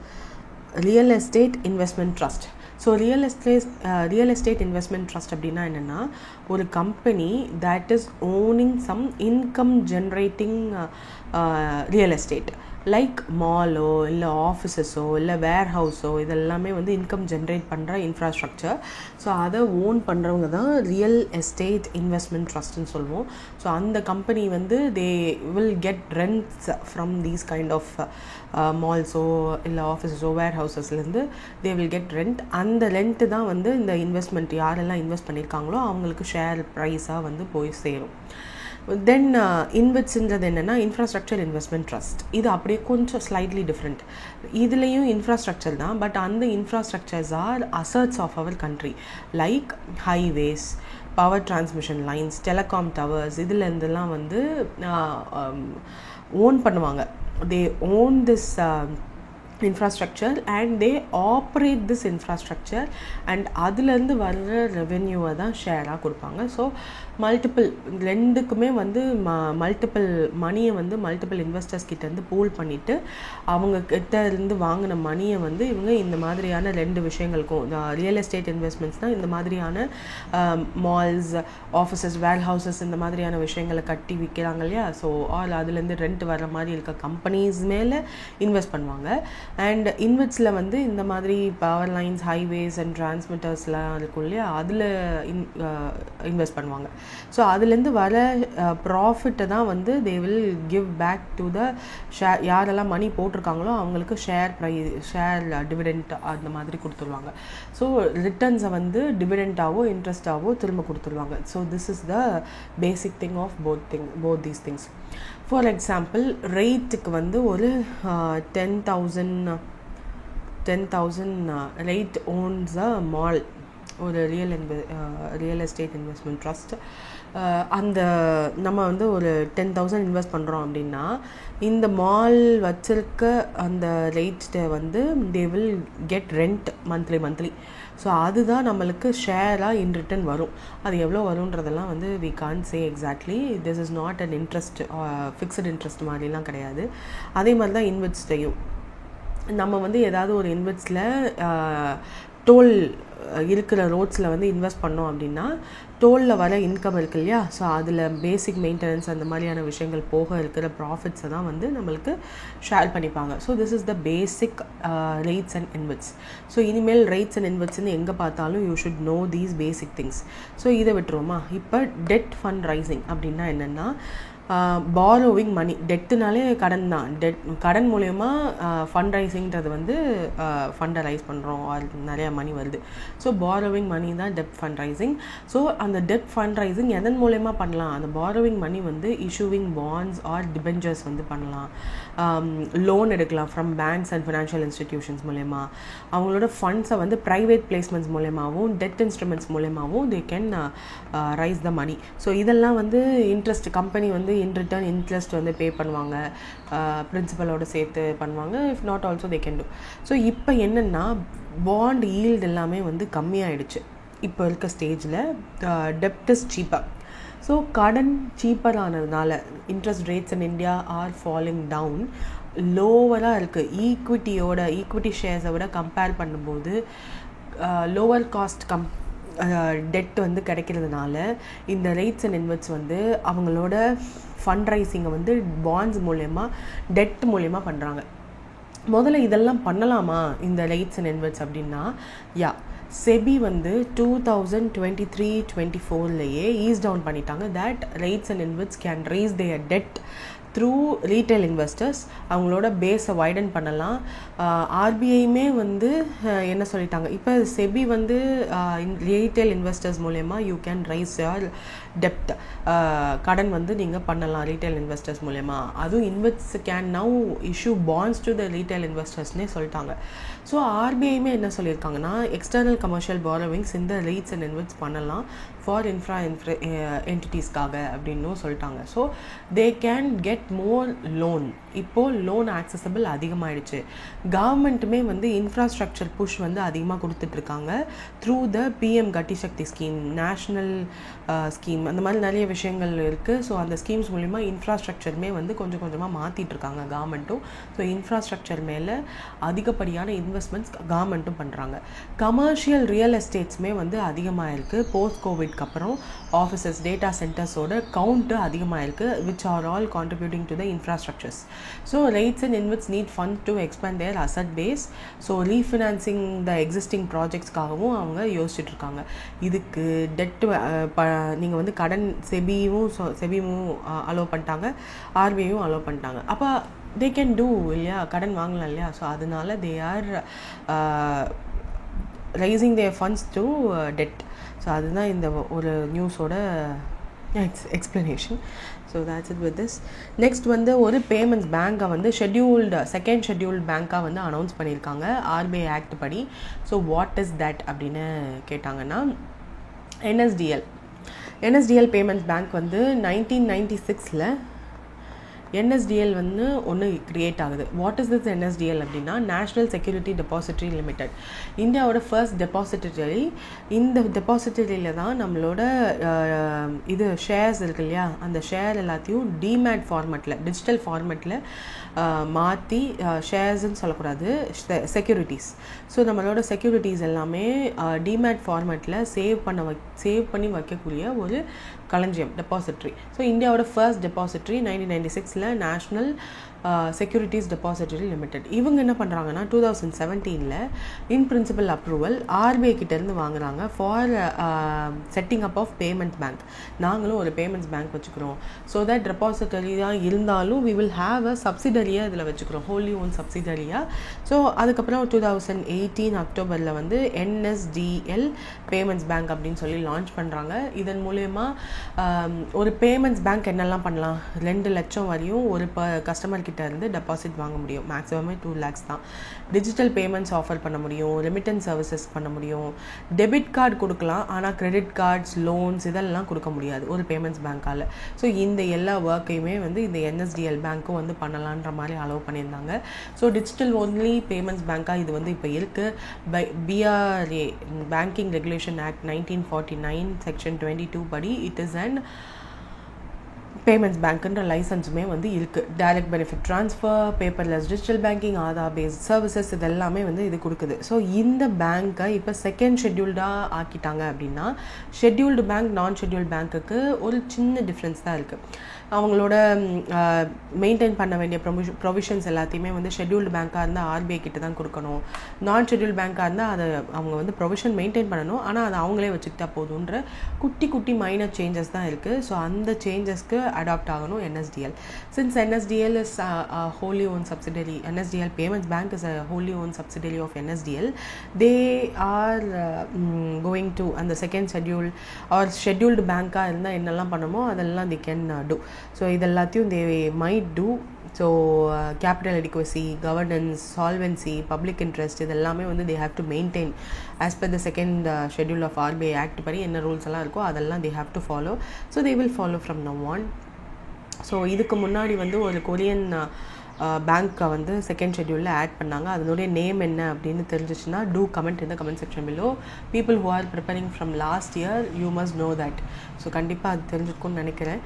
Real estate investment trust. So real estate investment trust அப்படின்னா என்னென்னா, ஒரு company that is owning some income generating real estate like மாலோ இல்லை ஆஃபீஸஸோ இல்லை வேர் ஹவுஸோ இதெல்லாமே வந்து இன்கம் ஜென்ரேட் பண்ணுற இன்ஃப்ராஸ்ட்ரக்சர். ஸோ அதை ஓன் பண்ணுறவங்க தான் ரியல் எஸ்டேட் இன்வெஸ்ட்மெண்ட் ட்ரஸ்ட்னு சொல்லுவோம். ஸோ அந்த கம்பெனி வந்து they will get rents from these kind of மால்ஸோ இல்லை ஆஃபீஸஸோ வேர் ஹவுஸஸ்லேருந்து தே வில் கெட் ரெண்ட். அந்த ரெண்ட்டு தான் வந்து இந்த இன்வெஸ்ட்மெண்ட் யாரெல்லாம் இன்வெஸ்ட் பண்ணியிருக்காங்களோ அவங்களுக்கு ஷேர் ப்ரைஸாக வந்து போய் சேரும். தென் இன்வெட்ஸ்ன்றது என்னென்னா இன்ஃப்ராஸ்ட்ரக்சர் இன்வெஸ்ட்மெண்ட் ட்ரஸ்ட். இது அப்படியே கொஞ்சம் ஸ்லைட்லி டிஃப்ரெண்ட். இதுலேயும் இன்ஃப்ராஸ்ட்ரக்சர் தான், பட் அந்த infrastructures are assets of our country like highways, power transmission lines, telecom towers. இதுலேருந்துலாம் வந்து ஓன் பண்ணுவாங்க. They own this infrastructure and they operate this infrastructure and அதுலேருந்து வர்ற ரெவென்யூவை தான் ஷேராக கொடுப்பாங்க. ஸோ மல்டிபிள் 2க்குமே வந்து மல்டிபிள் மணியை வந்து மல்டிபிள் இன்வெஸ்டர்ஸ் கிட்டேருந்து பூல் பண்ணிவிட்டு அவங்க கிட்ட இருந்து வாங்கின மணியை வந்து இவங்க இந்த மாதிரியான 2 விஷயங்களுக்கும் ரியல் எஸ்டேட் இன்வெஸ்ட்மெண்ட்ஸ்னால் இந்த மாதிரியான மால்ஸ், ஆஃபீஸஸ், வேர் ஹவுசஸ் இந்த மாதிரியான விஷயங்களை கட்டி விற்கிறாங்க இல்லையா. ஸோ அதுலேருந்து ரெண்ட் வர்ற மாதிரி இருக்க கம்பெனிஸ் மேலே இன்வெஸ்ட் பண்ணுவாங்க. அண்ட் இன்வெட்ஸில் வந்து இந்த மாதிரி பவர் லைன்ஸ், ஹைவேஸ் அண்ட் டிரான்ஸ்மிட்டர்ஸ்லாம் இருக்கும் இல்லையா, அதில் இன்வெஸ்ட் பண்ணுவாங்க. ஸோ அதுலேருந்து வர ப்ராஃபிட்டை தான் வந்து they will give back to the share. யாரெல்லாம் மணி போட்டிருக்காங்களோ அவங்களுக்கு ஷேர் டிவிடெண்ட் அந்த மாதிரி கொடுத்துருவாங்க. ஸோ ரிட்டர்ன்ஸை வந்து டிவிடெண்ட்டாவோ இன்ட்ரெஸ்ட்டாவோ திரும்ப கொடுத்துருவாங்க. So this is the basic thing of both these things. For example ரேட்டுக்கு வந்து ஒரு 10,000 ரேட் ஓன்ஸ் அ மால், ஒரு ரியல் எஸ்டேட் இன்வெஸ்ட்மெண்ட் ட்ரஸ்ட். அந்த நம்ம வந்து ஒரு 10,000 இன்வெஸ்ட் பண்ணுறோம் அப்படின்னா இந்த மால் வச்சிருக்க அந்த ரேட்டை வந்து they will get rent monthly. So அதுதான் நம்மளுக்கு ஷேராக இன் ரிட்டன் வரும். அது எவ்வளோ வரும்ன்றதெல்லாம் வந்து we can't say exactly. This is not an interest, fixed interest மாதிரிலாம் கிடையாது. அதே மாதிரி தான் இன்வெஸ்ட்டையும் நம்ம வந்து ஏதாவது ஒரு இன்வெஸ்ட்டில் டோல் இருக்கிற ரோட்ஸில் வந்து இன்வெஸ்ட் பண்ணோம் அப்படின்னா டோலில் வர இன்கம் இருக்குது இல்லையா. ஸோ அதில் பேசிக் மெயின்டெனன்ஸ் அந்த மாதிரியான விஷயங்கள் போக இருக்கிற ப்ராஃபிட்ஸை தான் வந்து நம்மளுக்கு ஷேர் பண்ணிப்பாங்க. So this is the basic REITs and InvITs. So இனிமேல் ரேட்ஸ் அண்ட் இன்வெட்ஸ்ன்னு எங்கே பார்த்தாலும் you should know these basic things. So இதை விட்டுருவோமா. இப்போ டெட் ஃபண்ட் ரைசிங் அப்படின்னா என்னென்னா, பாரோவிங் மணி. டெட்டுனாலே கடன் தான். கடன் மூலயமா ஃபண்ட் ரைசிங்கிறது வந்து ஃபண்டை ரைஸ் பண்ணுறோம், நிறையா மணி வருது. ஸோ பாரோவிங் மணி தான் டெட் ஃபண்ட் ரைசிங். ஸோ அந்த டெட் ஃபண்ட் ரைசிங் எதன் மூலயமா பண்ணலாம்? அந்த பாரோவிங் மணி வந்து இஷ்யூவிங் பாண்ட்ஸ் ஆர் டிபெஞ்சர்ஸ் வந்து பண்ணலாம். லோன் எடுக்கலாம் from banks and financial institutions மூலயமா. அவங்களோட ஃபண்ட்ஸை வந்து ப்ரைவேட் பிளேஸ்மெண்ட்ஸ் மூலயமாவும் டெட் இன்ஸ்ட்ருமெண்ட்ஸ் மூலயமாவும் they can raise the money. So இதெல்லாம் வந்து இன்ட்ரெஸ்ட் கம்பெனி வந்து இன் ரிட்டர்ன் இன்ட்ரெஸ்ட் வந்து பே பண்ணுவாங்க, பிரின்சிபலோடு சேர்த்து பண்ணுவாங்க. If not also they can do. So இப்போ என்னென்னா பாண்ட் ஈல்டு எல்லாமே வந்து கம்மியாயிடுச்சு இப்போ இருக்க ஸ்டேஜில். டெப்ட் இஸ் சீப்பர். ஸோ கடன் சீப்பர் ஆனதுனால interest rates in India are falling down, லோவராக இருக்குது. ஈக்விட்டி ஷேர்ஸை விட கம்பேர் பண்ணும்போது லோவர் காஸ்ட் டெட் வந்து கிடைக்கிறதுனால இந்த ரேட்ஸ் அண்ட் இன்வெஸ்ட்ஸ் வந்து அவங்களோட ஃபண்ட் ரைசிங்கை வந்து பாண்ட்ஸ் மூலயமா டெட் மூலயமா பண்ணுறாங்க. முதல்ல இதெல்லாம் பண்ணலாமா இந்த ரேட்ஸ் அண்ட் இன்வெஸ்ட்ஸ் அப்படின்னா, செபி வந்து 2023-24 ஈஸ் டவுன் பண்ணிட்டாங்க that REITs and InvITs can raise their debt through retail investors. அவங்களோட பேஸை வைடன் பண்ணலாம். ஆர்பிஐயுமே வந்து என்ன சொல்லிட்டாங்க, இப்போ செபி வந்து ரீட்டைல் இன்வெஸ்டர்ஸ் மூலயமா யூ கேன் ரைஸ் யுவர் டெப்ட், கடன் வந்து நீங்கள் பண்ணலாம் ரீட்டைல் இன்வெஸ்டர்ஸ் மூலயமா. அதுவும் இன்வெஸ்ட் can now issue bonds to the retail இன்வெஸ்டர்ஸ்னே சொல்லிட்டாங்க. ஸோ ஆர்பிஐயுமே என்ன சொல்லியிருக்காங்கன்னா, எக்ஸ்டர்னல் கமர்ஷியல் பாரோவிங்ஸ் இந்த ரேட்ஸ் அண்ட் இன்வெஸ்ட் பண்ணலாம் ஃபார் என்டிட்டிஸ்க்காக அப்படின்னும் சொல்லிட்டாங்க. So they can get more loan. இப்போது லோன் ஆக்சசபிள் அதிகமாகிடுச்சு. கவர்மெண்ட்டுமே வந்து இன்ஃப்ராஸ்ட்ரக்சர் புஷ் வந்து அதிகமாக கொடுத்துட்ருக்காங்க த்ரூ த பிஎம் கட்டி சக்தி ஸ்கீம், நேஷ்னல் ஸ்கீம், அந்த மாதிரி நிறைய விஷயங்கள் இருக்குது. ஸோ அந்த ஸ்கீம்ஸ் மூலிமா இன்ஃப்ராஸ்ட்ரக்சருமே வந்து கொஞ்சம் கொஞ்சமாக மாற்றிட்டுருக்காங்க கவர்மெண்ட்டும். ஸோ இன்ஃப்ராஸ்ட்ரக்சர் மேலே அதிகப்படியான இன்வெஸ்ட்மெண்ட்ஸ் கவர்மெண்ட்டும் பண்ணுறாங்க. கமர்ஷியல் ரியல் எஸ்டேட்ஸுமே வந்து அதிகமாக இருக்குது. போஸ்ட் கோவிட்க்கு அப்புறம் ஆஃபீஸஸ், டேட்டா சென்டர்ஸோட கவுண்ட்டு அதிகமாக இருக்குது, which are all contributing to the infrastructures. So REITs and இன்வெஸ்ட் need fund to expand their asset base. So refinancing the existing ப்ராஜெக்ட்ஸ்க்காகவும் அவங்க யோசிச்சுட்டு இருக்காங்க. இதுக்கு டெட் நீங்கள் வந்து கடன் செபியும் அலோவ் பண்ணிட்டாங்க, ஆர்பிஐயும் அலோவ் பண்ணிட்டாங்க. அப்போ தே கேன் டூ இல்லையா, கடன் வாங்கலாம் இல்லையா. ஸோ அதனால they are raising their funds to debt. So அதுதான் இந்த ஒரு நியூஸோட explanation. So that's it with this. Next வந்து ஒரு பேமெண்ட்ஸ் பேங்க்கை வந்து செகண்ட் ஷெட்யூல்டு பேங்க்காக வந்து அனௌன்ஸ் பண்ணியிருக்காங்க ஆர்பிஐ ஆக்ட் படி. ஸோ வாட் இஸ் தட் அப்படின்னு கேட்டாங்கன்னா, என்எஸ்டிஎல் பேமெண்ட்ஸ் பேங்க் வந்து 1996 என்எஸ்டிஎல் வந்து ஒன்று க்ரியேட் ஆகுது. வாட் இஸ் திஸ் என்எஸ்டிஎல் அப்படின்னா, நேஷ்னல் செக்யூரிட்டி டெபாசிட்டரி லிமிடெட், இந்தியாவோட ஃபர்ஸ்ட் டெபாசிட்டரி. இந்த டெபாசிட்டரியில் தான் நம்மளோட இது ஷேர்ஸ் இருக்கு இல்லையா, அந்த ஷேர் எல்லாத்தையும் டிமேட் ஃபார்மேட்டில், டிஜிட்டல் ஃபார்மேட்டில் மாற்றி, ஷேர்ஸ்ன்னு சொல்லக்கூடாது, செக்யூரிட்டிஸ். ஸோ நம்மளோட செக்யூரிட்டிஸ் எல்லாமே டிமேட் ஃபார்மேட்டில் சேவ் பண்ணி வைக்கக்கூடிய ஒரு களஞ்சியம், டெபாசிட்ரி. ஸோ இந்தியாவோட first depository 1996 national securities depository limited. இவங்க என்ன பண்ணுறாங்கன்னா 2017 இன் பிரின்சிபல் அப்ரூவல் ஆர்பிஐ கிட்டேருந்து வாங்குறாங்க for setting up of payments bank. நாங்களும் ஒரு பேமெண்ட்ஸ் பேங்க் வச்சுக்கிறோம். ஸோ தட் டெபாசிட்டரி தான் இருந்தாலும் வி வில் ஹாவ் அ சப்சிடரியாக இதில் வச்சுக்கிறோம், ஹோலி ஓன் சப்சிடரியாக. ஸோ அதுக்கப்புறம் 2018 அக்டோபரில் வந்து என்எஸ்டிஎல் பேமெண்ட்ஸ் பேங்க் அப்படின்னு சொல்லி லான்ச் பண்ணுறாங்க. இதன் மூலயமா ஒரு பேமெண்ட்ஸ் பேங்க் என்னெல்லாம் பண்ணலாம், 2 லட்சம் வரையும் ஒரு கஸ்டமர் கிட்ட இருந்து டெபாசிட் வாங்க முடியும். மேக்ஸிமமே 2 lakhs தான். டிஜிட்டல் பேமெண்ட்ஸ் ஆஃபர் பண்ண முடியும், ரெமிட்டன்ஸ் சர்வீசஸ் பண்ண முடியும், டெபிட் கார்டு கொடுக்கலாம், ஆனால் கிரெடிட் கார்ட்ஸ், லோன்ஸ் இதெல்லாம் கொடுக்க முடியாது ஒரு பேமெண்ட்ஸ் பேங்க்கால். ஸோ இந்த எல்லா ஒர்க்கையுமே வந்து இந்த என்எஸ்டிஎல் பேங்க்கும் வந்து பண்ணலான்ற மாதிரி அலோவ் பண்ணியிருந்தாங்க. ஸோ டிஜிட்டல் ஒன்லி பேமெண்ட்ஸ் பேங்க்காக இது வந்து இப்போ இருக்குது. BRA, banking regulation act 1949 section 22 படி இட் இஸ் அண்ட் பேமெண்ட்ஸ் பேங்க்குன்ற லைசன்ஸுமே வந்து இருக்குது. Direct benefit transfer, paperless digital banking, Aadhaar based services இதெல்லாமே வந்து இது கொடுக்குது. ஸோ இந்த பேங்க்கை இப்போ செகண்ட் ஷெட்யூல்டாக ஆக்கிட்டாங்க. அப்படின்னா ஷெட்யூல்டு பேங்க் நான் ஷெட்யூல்டு பேங்க்குக்கு ஒரு சின்ன டிஃப்ரென்ஸ் தான் இருக்குது. அவங்களோட மெயின்டைன் பண்ண வேண்டிய ப்ரொவிஷன்ஸ் எல்லாத்தையுமே வந்து ஷெட்யூல்டு பேங்க்காக இருந்தால் ஆர்பிஐ கிட்ட தான் கொடுக்கணும். நான் ஷெட்யூல்டு பேங்க்காக இருந்தால் அதை அவங்க வந்து ப்ரொவிஷன் மெயின்டைன் பண்ணணும், ஆனால் அதை அவங்களே வச்சுக்கிட்டா போதுன்ற குட்டி மைனர் சேஞ்சஸ் தான் இருக்குது. ஸோ அந்த சேஞ்சஸ்க்கு அடாப்ட் ஆகணும் NSDL. Since NSDL is a wholly owned subsidiary, NSDL Payments Bank is a wholly owned subsidiary of NSDL, they are going to, and the second schedule or scheduled bank இருந்தால் என்னெல்லாம் பண்ணுமோ அதெல்லாம் they can do. So இதெல்லாத்தையும் they might do. So capital adequacy, governance, solvency, public interest இதெல்லாமே வந்து they have to maintain as per the second schedule of RBI Act படி என்ன rules எல்லாம் இருக்கோ அதெல்லாம் they have to follow. So they will follow from now on. So இதுக்கு முன்னாடி வந்து ஒரு கொரியன் பேங்க்கை வந்து செகண்ட் ஷெட்யூலில் ஆட் பண்ணாங்க. அதனுடைய நேம் என்ன அப்படின்னு தெரிஞ்சிச்சுன்னா டூ கமெண்ட் இந்த comment section below. People who are preparing from last year you must know that. So கண்டிப்பாக அது தெரிஞ்சிருக்கும்னு நினைக்கிறேன்.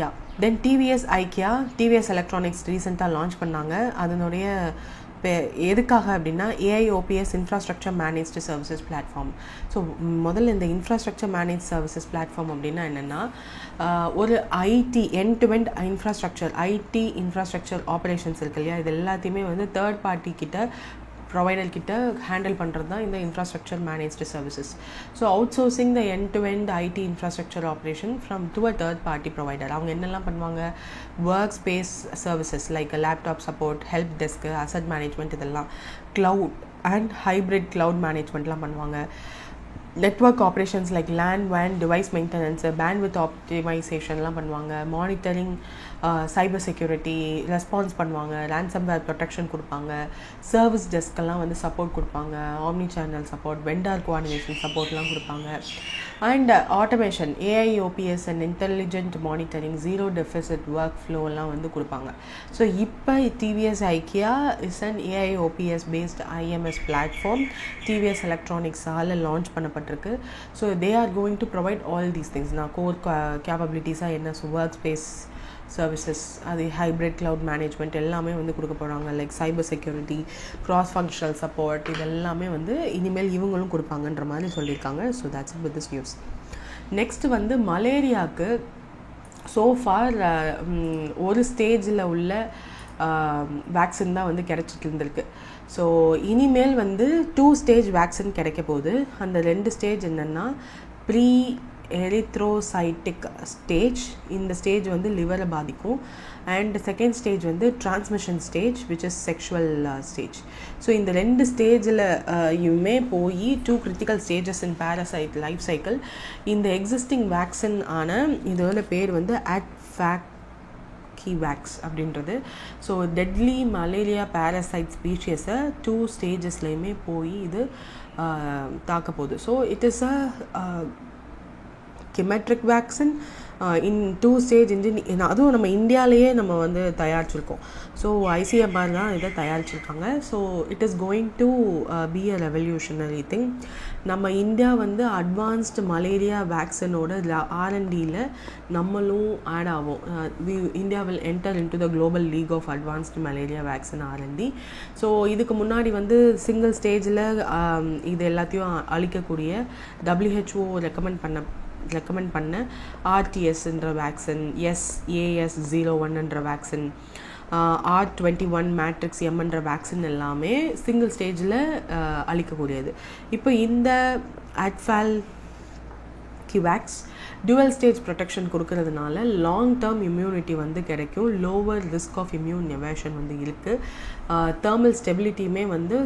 யா தென் டிவிஎஸ் ஐக்கியா, டிவிஎஸ் எலக்ட்ரானிக்ஸ் ரீசெண்டாக லான்ச் பண்ணாங்க. அதனுடைய எதுக்காக அப்படின்னா AIOps infrastructure managed services platform. So முதல்ல இந்த இன்ஃப்ராஸ்ட்ரக்சர் மேனேஜ் சர்வீசஸ் பிளாட்ஃபார்ம் அப்படின்னா என்னென்னா ஒரு IT end to end infrastructure, IT infrastructure operations இருக்கு இல்லையா, இது எல்லாத்தையுமே வந்து தேர்ட் பார்ட்டி கிட்ட ப்ரொவைடர் கிட்ட ஹேண்டில் பண்ணுறது தான் இந்த infrastructure managed services. So outsourcing the end to end IT infrastructure operation from to a third party provider. அவங்க என்னெல்லாம் பண்ணுவாங்க, work space services like laptop support, help desk, asset management, இதெல்லாம் cloud and hybrid cloud மேனேஜ்மெண்ட்லாம் பண்ணுவாங்க. Network operations like LAN வேன் device maintenance, bandwidth ஆப்டிமைசேஷன்லாம் பண்ணுவாங்க. Monitoring, cyber security response பண்ணுவாங்க. ரேன்சம்வேர் ப்ரொடெக்ஷன் கொடுப்பாங்க. சர்வீஸ் டெஸ்க்கெல்லாம் வந்து சப்போர்ட் கொடுப்பாங்க. Omni channel support, vendor coordination சப்போர்ட்லாம் கொடுப்பாங்க. And automation, AIOps and intelligent monitoring, zero deficit ஒர்க் ஃப்ளோலாம் வந்து கொடுப்பாங்க. ஸோ இப்போ டிவிஎஸ் ஐக்கியா is and AIOps based IMS platform TVS எலக்ட்ரானிக்ஸால் லான்ச் பண்ணப்பட்டிருக்கு. So they are going to provide all these things. Non core கேப்பபிலிட்டிஸாக என்ன ஒர்க் ஸ்பேஸ் சர்வீசஸ், அது ஹைப்ரிட் க்ளவுட் மேனேஜ்மெண்ட் எல்லாமே வந்து கொடுக்க போகிறாங்க. Like cyber security, cross functional support, இது எல்லாமே வந்து இனிமேல் இவங்களும் கொடுப்பாங்கன்ற மாதிரி சொல்லியிருக்காங்க. So that's it with this news. Next வந்து மலேரியாவுக்கு சோஃபார் ஒரு ஸ்டேஜில் உள்ள வேக்சின் தான் வந்து கிடைச்சிட்டு இருந்திருக்கு. ஸோ இனிமேல் வந்து 2 ஸ்டேஜ் வேக்சின் கிடைக்க போகுது. அந்த 2 ஸ்டேஜ் என்னென்னா ப்ரீ எரித்ரோசைட்டிக் ஸ்டேஜ், இந்த ஸ்டேஜ் வந்து லிவரை பாதிக்கும். அண்ட் செகண்ட் ஸ்டேஜ் வந்து transmission stage which is sexual stage. So இந்த 2 ஸ்டேஜில் யுமே போய் 2 critical stages in parasite life cycle. இந்த எக்ஸிஸ்டிங் வேக்சின் ஆன இதோட பேர் வந்து அட்ஃபாக்சிவேக்ஸ் அப்படின்றது. ஸோ டெட்லி மலேரியா பேரசைட் ஸ்பீஷியஸை 2 ஸ்டேஜஸ்லையுமே போய் இது தாக்க போகுது. So it is a chimeric vaccine in 2 stage engine. அதுவும் நம்ம இந்தியாவிலேயே நம்ம வந்து தயாரிச்சிருக்கோம். ஸோ ஐசிஎம்ஆர் தான் இதை தயாரிச்சிருக்காங்க. So it is going to be a revolutionary thing. நம்ம இந்தியா வந்து அட்வான்ஸ்டு மலேரியா வேக்சினோட R&Dயில் நம்மளும் ஆட் ஆகும். India will enter into the global league of advanced malaria vaccine R&D. So இதுக்கு முன்னாடி வந்து சிங்கிள் ஸ்டேஜில் இது எல்லாத்தையும் அளிக்கக்கூடிய WHO ரெக்கமெண்ட் பண்ண RTS vaccine, AS01 vaccine, R21 matrix M vaccine எல்லாமே சிங்கிள் ஸ்டேஜில் அளிக்கக்கூடியது. இப்போ இந்த அட்ஃபாக்சிவேக்ஸ் டுவல் ஸ்டேஜ் ப்ரொடெக்ஷன் கொடுக்கறதுனால லாங் டேர்ம் இம்யூனிட்டி வந்து கிடைக்கும். Lower risk of immune evasion வந்து இருக்குது. தேர்மல் ஸ்டெபிலிட்டியுமே வந்து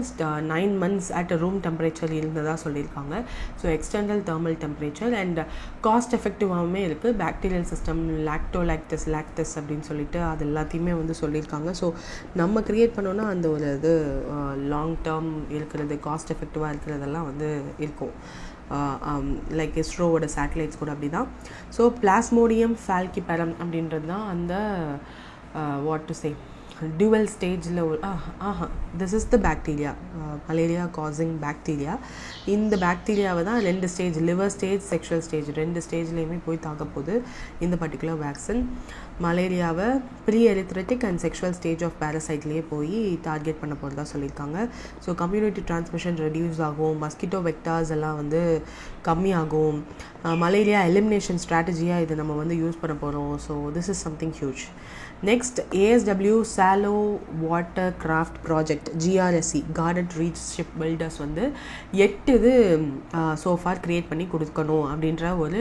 9 months அட் ரூம் டெம்பரேச்சர் இருந்ததாக சொல்லியிருக்காங்க. So external thermal temperature and cost எஃபெக்டிவாகவுமே இருக்குது. பாக்டீரியல் சிஸ்டம், லாக்டஸ் அப்படின்னு சொல்லிட்டு அது எல்லாத்தையுமே வந்து சொல்லியிருக்காங்க. ஸோ நம்ம க்ரியேட் பண்ணோன்னா அந்த ஒரு இது லாங் டேர்ம் இருக்கிறது, காஸ்ட் எஃபெக்டிவாக இருக்கிறதெல்லாம் வந்து இருக்கும். லைக் இஸ்ரோவோட சேட்டலைட்ஸ் கூட அப்படி தான். ஸோ பிளாஸ்மோடியம் ஃபால்கிபெரம் அப்படின்றது தான் அந்த வாட் டு சே dual ஸ்டேஜில் this is the bacteria, malaria causing bacteria. இந்த பாக்டீரியாவை தான் 2 stage, liver stage, sexual stage 2 ஸ்டேஜ்லேயுமே போய் தாக்க போகுது இந்த பர்டிகுலர் வேக்சின். மலேரியாவை pre erythrocytic and sexual stage of பேரசைட்லேயே போய் டார்கெட் பண்ண போகிறதா சொல்லியிருக்காங்க. ஸோ கம்யூனிட்டி டிரான்ஸ்மிஷன் ரெடியூஸ் ஆகும், மஸ்கிட்டோ வெக்டார்ஸ் எல்லாம் வந்து கம்மியாகும். மலேரியா எலிமினேஷன் ஸ்ட்ராட்டஜியாக இதை நம்ம வந்து யூஸ் பண்ண போகிறோம். So this is something huge. Next ASW shallow water craft project, GRSE garden reach ship builders வந்து 8 இது சோஃபார் க்ரியேட் பண்ணி கொடுக்கணும் அப்படின்ற ஒரு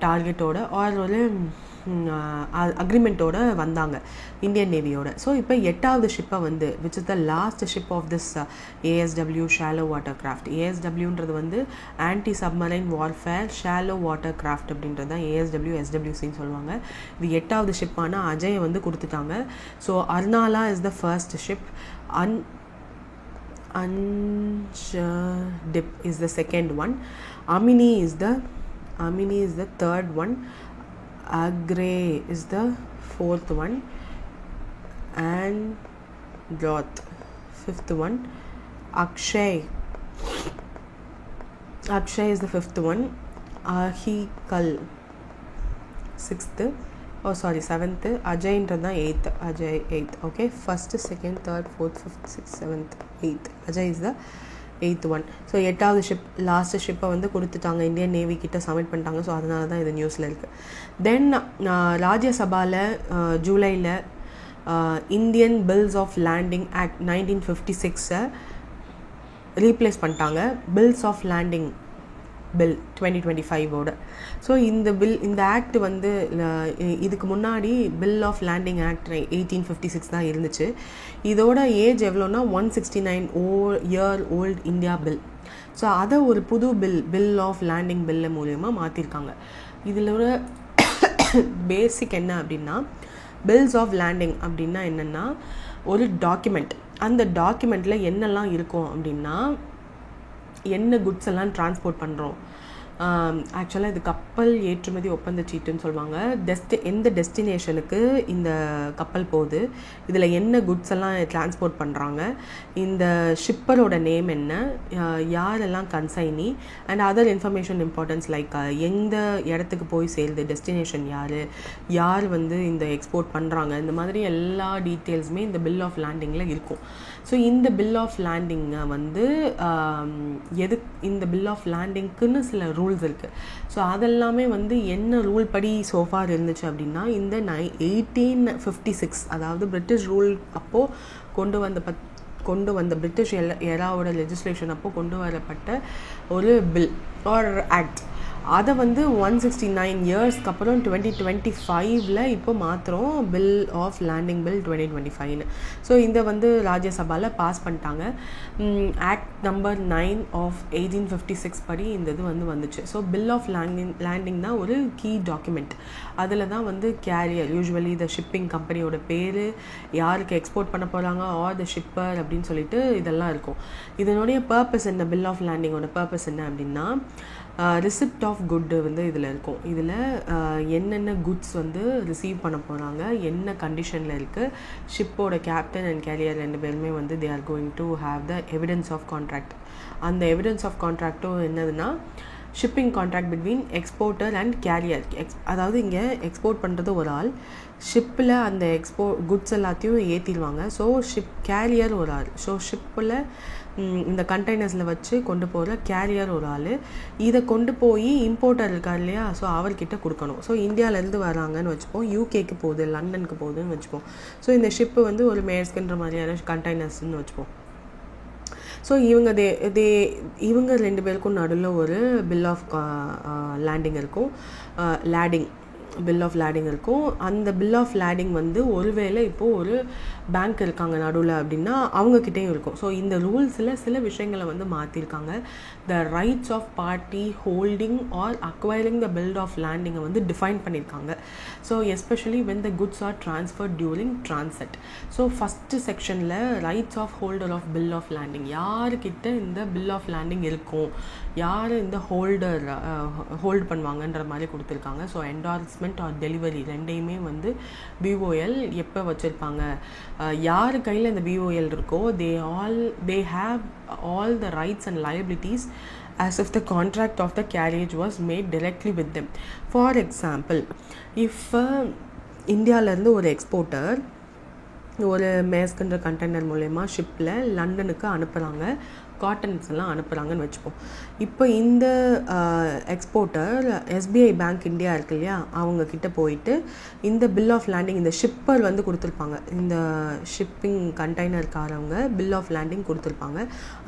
டார்கெட்டோட ஒரு அக்ரிமெண்ட்டோட வந்தாங்க இந்தியன் நேவியோட. ஸோ இப்போ 8வது ஷிப்பை வந்து which is the last ship of this ASW shallow water craft. ASWன்றது வந்து anti submarine warfare shallow water craft அப்படின்றது தான் ASW SWCன்னு சொல்லுவாங்க. இது 8வது ஷிப்பான அஜயை வந்து கொடுத்துட்டாங்க. So Arnala is the first ship, Anshadip is the second one, Amini is the third one, Agre is the fourth one, and Roth, fifth one. Akshay is the fifth one. Ahikal, sixth. Oh sorry, seventh. Ajay inradha eighth. Ajay eighth. Okay, first, second, third, fourth, fifth, sixth, seventh, eighth. Ajay is the eighth one. So 8வது ship, last ஷிப்பை வந்து கொடுத்துட்டாங்க, Indian navy கிட்ட submit பண்ணிட்டாங்க. So அதனால தான் இது நியூஸில் இருக்குது. தென் ராஜ்யசபாவில் ஜூலையில் Indian bills of lading act 1956 replace பண்ணிட்டாங்க பில்ஸ் ஆஃப் லேண்டிங் பில் 2025ஓட. ஸோ இந்த ஆக்ட் வந்து இதுக்கு முன்னாடி பில் ஆஃப் லேண்டிங் ஆக்ட் 1856 தான் இருந்துச்சு. இதோட ஏஜ் எவ்வளோன்னா 169 year old India bill. So அதை ஒரு புது பில் ஆஃப் லேண்டிங் பில்லு மூலயமா மாற்றிருக்காங்க. இதில் ஒரு பேசிக் என்ன அப்படின்னா, பில்ஸ் ஆஃப் லேண்டிங் அப்படின்னா என்னென்னா ஒரு டாக்குமெண்ட். அந்த டாக்குமெண்ட்டில் என்னெல்லாம் இருக்கும் அப்படின்னா, என்ன குட்ஸ் எல்லாம் டிரான்ஸ்போர்ட் பண்ணுறோம். ஆக்சுவலாக இது கப்பல் ஏற்றுமதி ஒப்பந்த சீட்டுன்னு சொல்லுவாங்க. எந்த டெஸ்டினேஷனுக்கு இந்த கப்பல் போகுது, இதில் என்ன குட்ஸ் எல்லாம் டிரான்ஸ்போர்ட் பண்ணுறாங்க, இந்த ஷிப்பரோட நேம் என்ன, யாரெல்லாம் consignee, and other information importance like எந்த இடத்துக்கு போய் சேருது, டெஸ்டினேஷன் யார் வந்து இந்த எக்ஸ்போர்ட் பண்ணுறாங்க, இந்த மாதிரி எல்லா டீட்டெயில்ஸுமே இந்த பில் ஆஃப் லேண்டிங்கில் இருக்கும். ஸோ இந்த பில் ஆஃப் லேண்டிங்கை வந்து இந்த பில் ஆஃப் லேண்டிங்க்குன்னு சில ரூல்ஸ் இருக்குது. ஸோ அதெல்லாமே வந்து என்ன ரூல் படி சோஃபார் இருந்துச்சு அப்படின்னா, இந்த 1856 அதாவது பிரிட்டிஷ் ரூல் அப்போது கொண்டு வந்த பிரிட்டிஷ் எராவோட லெஜிஸ்லேஷன் அப்போது கொண்டு வரப்பட்ட ஒரு பில் ஆர் ஆக்ட். அதை வந்து 169 இயர்ஸ்க்கு அப்புறம் 2025 இப்போ மாத்திரம் bill of landing bill 2025. So இதை வந்து ராஜ்யசபாவில் பாஸ் பண்ணிட்டாங்க. ஆக்ட் நம்பர் 9 ஆஃப் 1856 படி இந்த இது வந்துச்சு. ஸோ பில் ஆஃப் லேண்டிங் தான் ஒரு கீ டாக்குமெண்ட். அதில் தான் வந்து கேரியர், யூஸ்வலி த ஷிப்பிங் கம்பெனியோட பேர், யாருக்கு எக்ஸ்போர்ட் பண்ண போகிறாங்க, ஆர் த ஷிப்பர் அப்படின்னு சொல்லிட்டு இதெல்லாம் இருக்கும். இதனுடைய பர்பஸ் என்ன, பில் ஆஃப் லேண்டிங்கோட பர்பஸ் என்ன அப்படின்னா, ரிசிப்ட் ஆஃப் குட்டு வந்து இதில் இருக்கும். இதில் என்னென்ன குட்ஸ் வந்து ரிசீவ் பண்ண போகிறாங்க, என்ன கண்டிஷனில் இருக்குது, ஷிப்போட கேப்டன் அண்ட் கேரியர் 2 பேருமே வந்து they are going to have the evidence of contract. அந்த எவிடன்ஸ் ஆஃப் கான்ட்ராக்டும் என்னதுன்னா, shipping contract between exporter and carrier. அதாவது இங்கே எக்ஸ்போர்ட் பண்ணுறது ஒரு ஆள், ஷிப்பில் அந்த குட்ஸ் எல்லாத்தையும் ஏற்றிடுவாங்க. ஸோ கேரியர் ஒரு ஆள். ஸோ ஷிப்பில் இந்த கண்டெய்னர்ஸில் வச்சு கொண்டு போகிற கேரியர் ஒரு ஆள். இதை கொண்டு போய் இம்போர்ட்டர் இருக்கார் இல்லையா, ஸோ அவர்கிட்ட கொடுக்கணும். ஸோ இந்தியாவிலேருந்து வராங்கன்னு வச்சுப்போம், யூகேக்கு போகுது, லண்டனுக்கு போகுதுன்னு வச்சுப்போம். ஸோ இந்த ஷிப்பு வந்து ஒரு மேர்ஸ்க்குன்ற மாதிரியான கண்டெய்னர்ஸ்ன்னு வச்சுப்போம். ஸோ இவங்க 2 பேருக்கும் நடுவில் ஒரு பில் ஆஃப் லேண்டிங் இருக்கும், பில் ஆஃப் லேண்டிங் இருக்கும். அந்த பில் ஆஃப் லேண்டிங் வந்து ஒருவேளை இப்போது ஒரு பேங்க் இருக்காங்க நடுவில் அப்படின்னா அவங்கக்கிட்டேயும் இருக்கும். ஸோ இந்த ரூல்ஸில் சில விஷயங்களை வந்து மாற்றிருக்காங்க. The rights of party holding or acquiring the bill of லேண்டிங்கை வந்து டிஃபைன் பண்ணியிருக்காங்க. So especially when the goods are transfer during transit. So first செக்ஷனில் rights of holder of bill of lading, யாருக்கிட்ட இந்த பில் ஆஃப் லேண்டிங் இருக்கும், யார் இந்த hold பண்ணுவாங்கன்ற மாதிரி கொடுத்துருக்காங்க. ஸோ என்டார்ஸ்மெண்ட் ஆர் டெலிவரி ரெண்டையுமே வந்து பிஓஎல் எப்போ வச்சுருப்பாங்க, யார் கையில் இந்த பிஓஎல் இருக்கோ they have all the rights and liabilities as if the contract of the carriage was made directly with them. For example, if இந்தியாவிலேருந்து ஒரு எக்ஸ்போர்ட்டர் ஒரு மேஸ்கின்ற கண்டெய்னர் மூலயமா ஷிப்பில் லண்டனுக்கு அனுப்புகிறாங்க, காட்டன்ஸ் எல்லாம் அனுப்புகிறாங்கன்னு வச்சுப்போம். இப்போ இந்த எக்ஸ்போர்ட்டர் எஸ்பிஐ பேங்க் இந்தியா இருக்கு இல்லையா, அவங்கக்கிட்ட போயிட்டு இந்த பில் ஆஃப் லேண்டிங் இந்த ஷிப்பர் வந்து கொடுத்துருப்பாங்க, இந்த ஷிப்பிங் கண்டெய்னருக்காரவங்க பில் ஆஃப் லேண்டிங் கொடுத்துருப்பாங்க.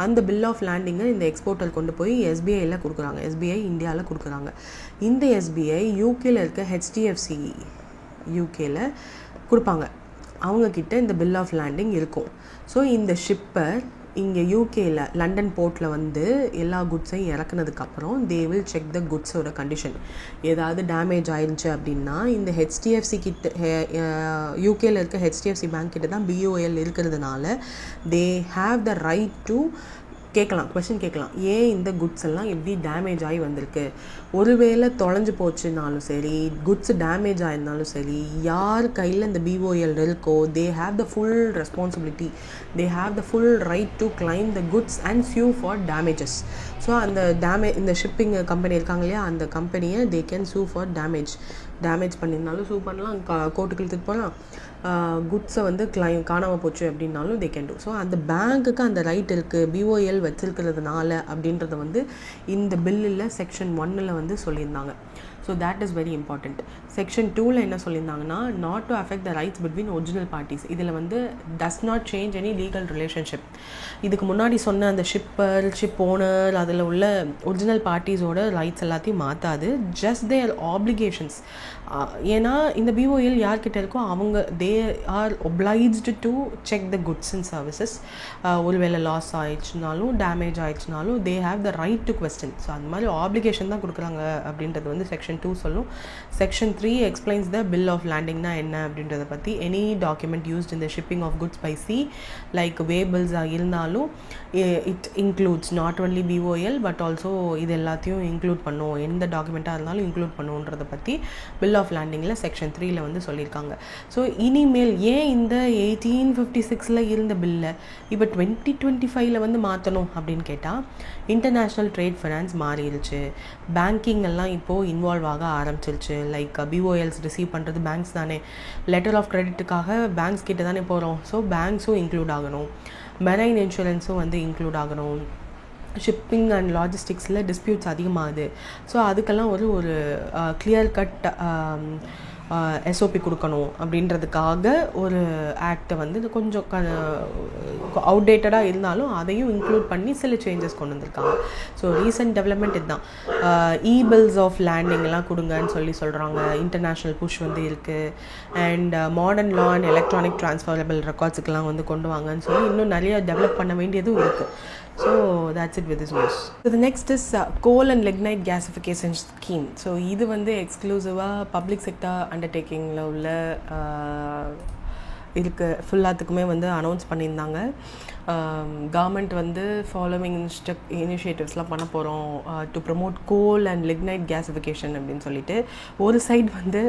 அந்த பில் ஆஃப் லேண்டிங்கை இந்த எக்ஸ்போர்ட்டர் கொண்டு போய் எஸ்பிஐயில் கொடுக்குறாங்க, எஸ்பிஐ இந்தியாவில் கொடுக்குறாங்க. இந்த எஸ்பிஐ யூகேயில் இருக்க ஹெச்டிஎஃப்சி யூகேயில் கொடுப்பாங்க, அவங்கக்கிட்ட இந்த பில் ஆஃப் லேண்டிங் இருக்கும். ஸோ இந்த ஷிப்பர் இங்கே யூகேயில் லண்டன் போர்ட்டில் வந்து எல்லா குட்ஸையும் இறக்குனதுக்கப்புறம் தே வில் செக் த குட்ஸோட கண்டிஷன். ஏதாவது டேமேஜ் ஆயிடுச்சு அப்படின்னா இந்த ஹெச்டிஎஃப்சி கிட்ட, யூகேயில் இருக்க ஹெச்டிஎஃப்சி பேங்க் கிட்ட தான் பிஓஎல் இருக்கிறதுனால தே have the right to question கேட்கலாம், ஏன் இந்த குட்ஸ் எல்லாம் எப்படி டேமேஜ் ஆகி வந்திருக்கு, ஒருவேளை தொலைஞ்சு போச்சுனாலும் சரி, குட்ஸ் டேமேஜ் ஆயிருந்தாலும் சரி, யார் கையில் இந்த BOL இருக்கோ தே have the full responsibility, they have the full right to claim the goods and see you for damages. So அந்த இந்த ஷிப்பிங் கம்பெனி இருக்காங்க இல்லையா, அந்த கம்பெனியை தே கேன் சூ ஃபார் டேமேஜ் பண்ணியிருந்தாலும் சூ பண்ணலாம், கோர்ட்டுக்கு இழுத்துட்டு போகலாம். குட்ஸை வந்து காணாமல் போச்சு அப்படின்னாலும் தே கேன் டூ. ஸோ அந்த பேங்க்குக்கு அந்த ரைட் இருக்குது BOL வச்சிருக்கிறதுனால அப்படின்றத வந்து இந்த பில்லில் செக்ஷன் 1 வந்து சொல்லியிருந்தாங்க. So that is very important. Section 2 என்ன சொல்லியிருந்தாங்கன்னா, not to affect the rights between original parties. இதில் வந்து does not change any legal relationship. இதுக்கு முன்னாடி சொன்ன அந்த ஷிப் ஓனர் அதில் உள்ள ஒரிஜினல் பார்ட்டிஸோட ரைட்ஸ் எல்லாத்தையும் மாற்றாது, ஜஸ்ட் தேர் ஆப்ளிகேஷன்ஸ். ஏன்னா இந்த BOL யார்கிட்ட இருக்கோ அவங்க they are obliged to check the goods and services. ஒருவேளை லாஸ் ஆயிடுச்சுனாலும் டேமேஜ் ஆயிடுச்சுனாலும் they have the right to question. So அந்த மாதிரி ஆப்ளிகேஷன் தான் கொடுக்குறாங்க அப்படின்றது வந்து செக்ஷன் 2 சொல்லும். Section 3 explains the bill of லேண்டிங்னா என்ன அப்படின்றத பற்றி. Any document used in the shipping of goods by sea like waybills இருந்தாலும் it includes not only BOL but also இது எல்லாத்தையும் இன்க்ளூட் பண்ணும், எந்த டாக்குமெண்ட்டாக இருந்தாலும் இன்க்ளூட் பண்ணுன்றதை பற்றி பில் ஆஃப் லேண்டிங்கில் செக்ஷன் 3 வந்து சொல்லியிருக்காங்க. ஸோ இனிமேல் ஏன் இந்த 1856 இருந்த பில்லை இப்போ 2025 வந்து மாற்றணும் அப்படின்னு கேட்டால், இன்டர்நேஷ்னல் ட்ரேட் ஃபைனான்ஸ் மாறிடுச்சு, பேங்கிங் எல்லாம் இப்போது இன்வால்வ் ஆக ஆரம்பிச்சிருச்சு. லைக் BOLs ரிசீவ் பண்ணுறது பேங்க்ஸ் தானே, லெட்டர் ஆஃப் கிரெடிட்டுக்காக பேங்க்ஸ் கிட்ட தானே போகிறோம். ஸோ பேங்க்ஸும் இன்க்ளூட் ஆகணும், மெரைன் இன்சூரன்ஸும் வந்து இன்க்ளூட் ஆகணும், ஷிப்பிங் அண்ட் லாஜிஸ்டிக்ஸில் டிஸ்பியூட்ஸ் அதிகமாகுது. ஸோ அதுக்கெல்லாம் ஒரு கிளியர் கட் SOP கொடுக்கணும் அப்படின்றதுக்காக ஒரு ஆக்டை வந்து கொஞ்சம் அவுடேட்டடாக இருந்தாலும் அதையும் இன்க்ளூட் பண்ணி சில சேஞ்சஸ் கொண்டு வந்திருக்காங்க. ஸோ ரீசெண்ட் டெவலப்மெண்ட் இதுதான். பில்ஸ் ஆஃப் லேண்டிங்லாம் கொடுங்கன்னு சொல்கிறாங்க. இன்டர்நேஷ்னல் புஷ் வந்து இருக்குது. And modern law and electronic transferable ரெக்கார்ட்ஸுக்கெலாம் வந்து கொண்டு வாங்கன்னு சொல்லி இன்னும் நிறைய டெவலப் பண்ண வேண்டியதும் இருக்குது. So that's it with this news. So the next is coal and lignite gasification scheme. So இது வந்து எக்ஸ்க்ளூசிவாக பப்ளிக் செக்டர் அண்டர்டேக்கிங்கில் உள்ள இதுக்கு ஃபுல்லாத்துக்குமே வந்து அனௌன்ஸ் பண்ணியிருந்தாங்க. கவர்மெண்ட் வந்து ஃபாலோவிங் இனிஷியேட்டிவ்ஸ்லாம் பண்ண போகிறோம் to promote coal and lignite gasification அப்படின்னு சொல்லிட்டு. ஒரு சைடு வந்து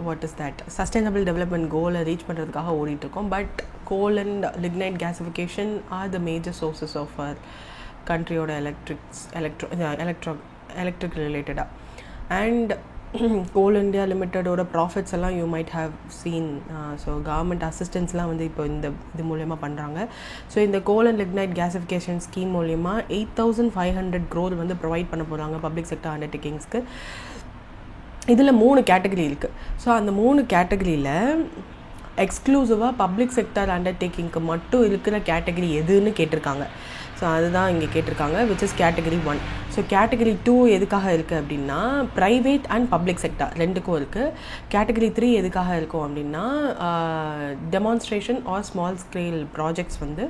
what is that sustainable development கோலை ரீச் பண்ணுறதுக்காக ஓடிட்டுருக்கோம். But coal and lignite gasification are the major sources of our கண்ட்ரியோட எலக்ட்ரிக் ரிலேட்டடாக. அண்ட் கோல் இண்டியா லிமிட்டடோட ப்ராஃபிட்ஸ் எல்லாம் you might have seen. So government அசிஸ்டன்ஸ்லாம் வந்து இப்போ இது மூலயமா பண்ணுறாங்க. ஸோ இந்த coal and lignite gasification scheme மூலயமா 8,500 crore வந்து ப்ரொவைட் பண்ண போகிறாங்க பப்ளிக் செக்டர் அண்டர்டேக்கிங்ஸ்க்கு. இதில் 3 கேட்டகரி இருக்குது. ஸோ அந்த 3 கேட்டகரியில் எக்ஸ்க்ளூசிவாக பப்ளிக் செக்டர் அண்டர்டேக்கிங்க்கு மட்டும் இருக்கிற கேட்டகரி எதுன்னு கேட்டிருக்காங்க. ஸோ அதுதான் இங்கே கேட்டிருக்காங்க, which is category 1. So category 2 எதுக்காக இருக்குது அப்படின்னா ப்ரைவேட் அண்ட் பப்ளிக் செக்டர் ரெண்டுக்கும் இருக்குது. கேட்டகரி 3 எதுக்காக இருக்கும் அப்படின்னா demonstration or small scale projects வந்து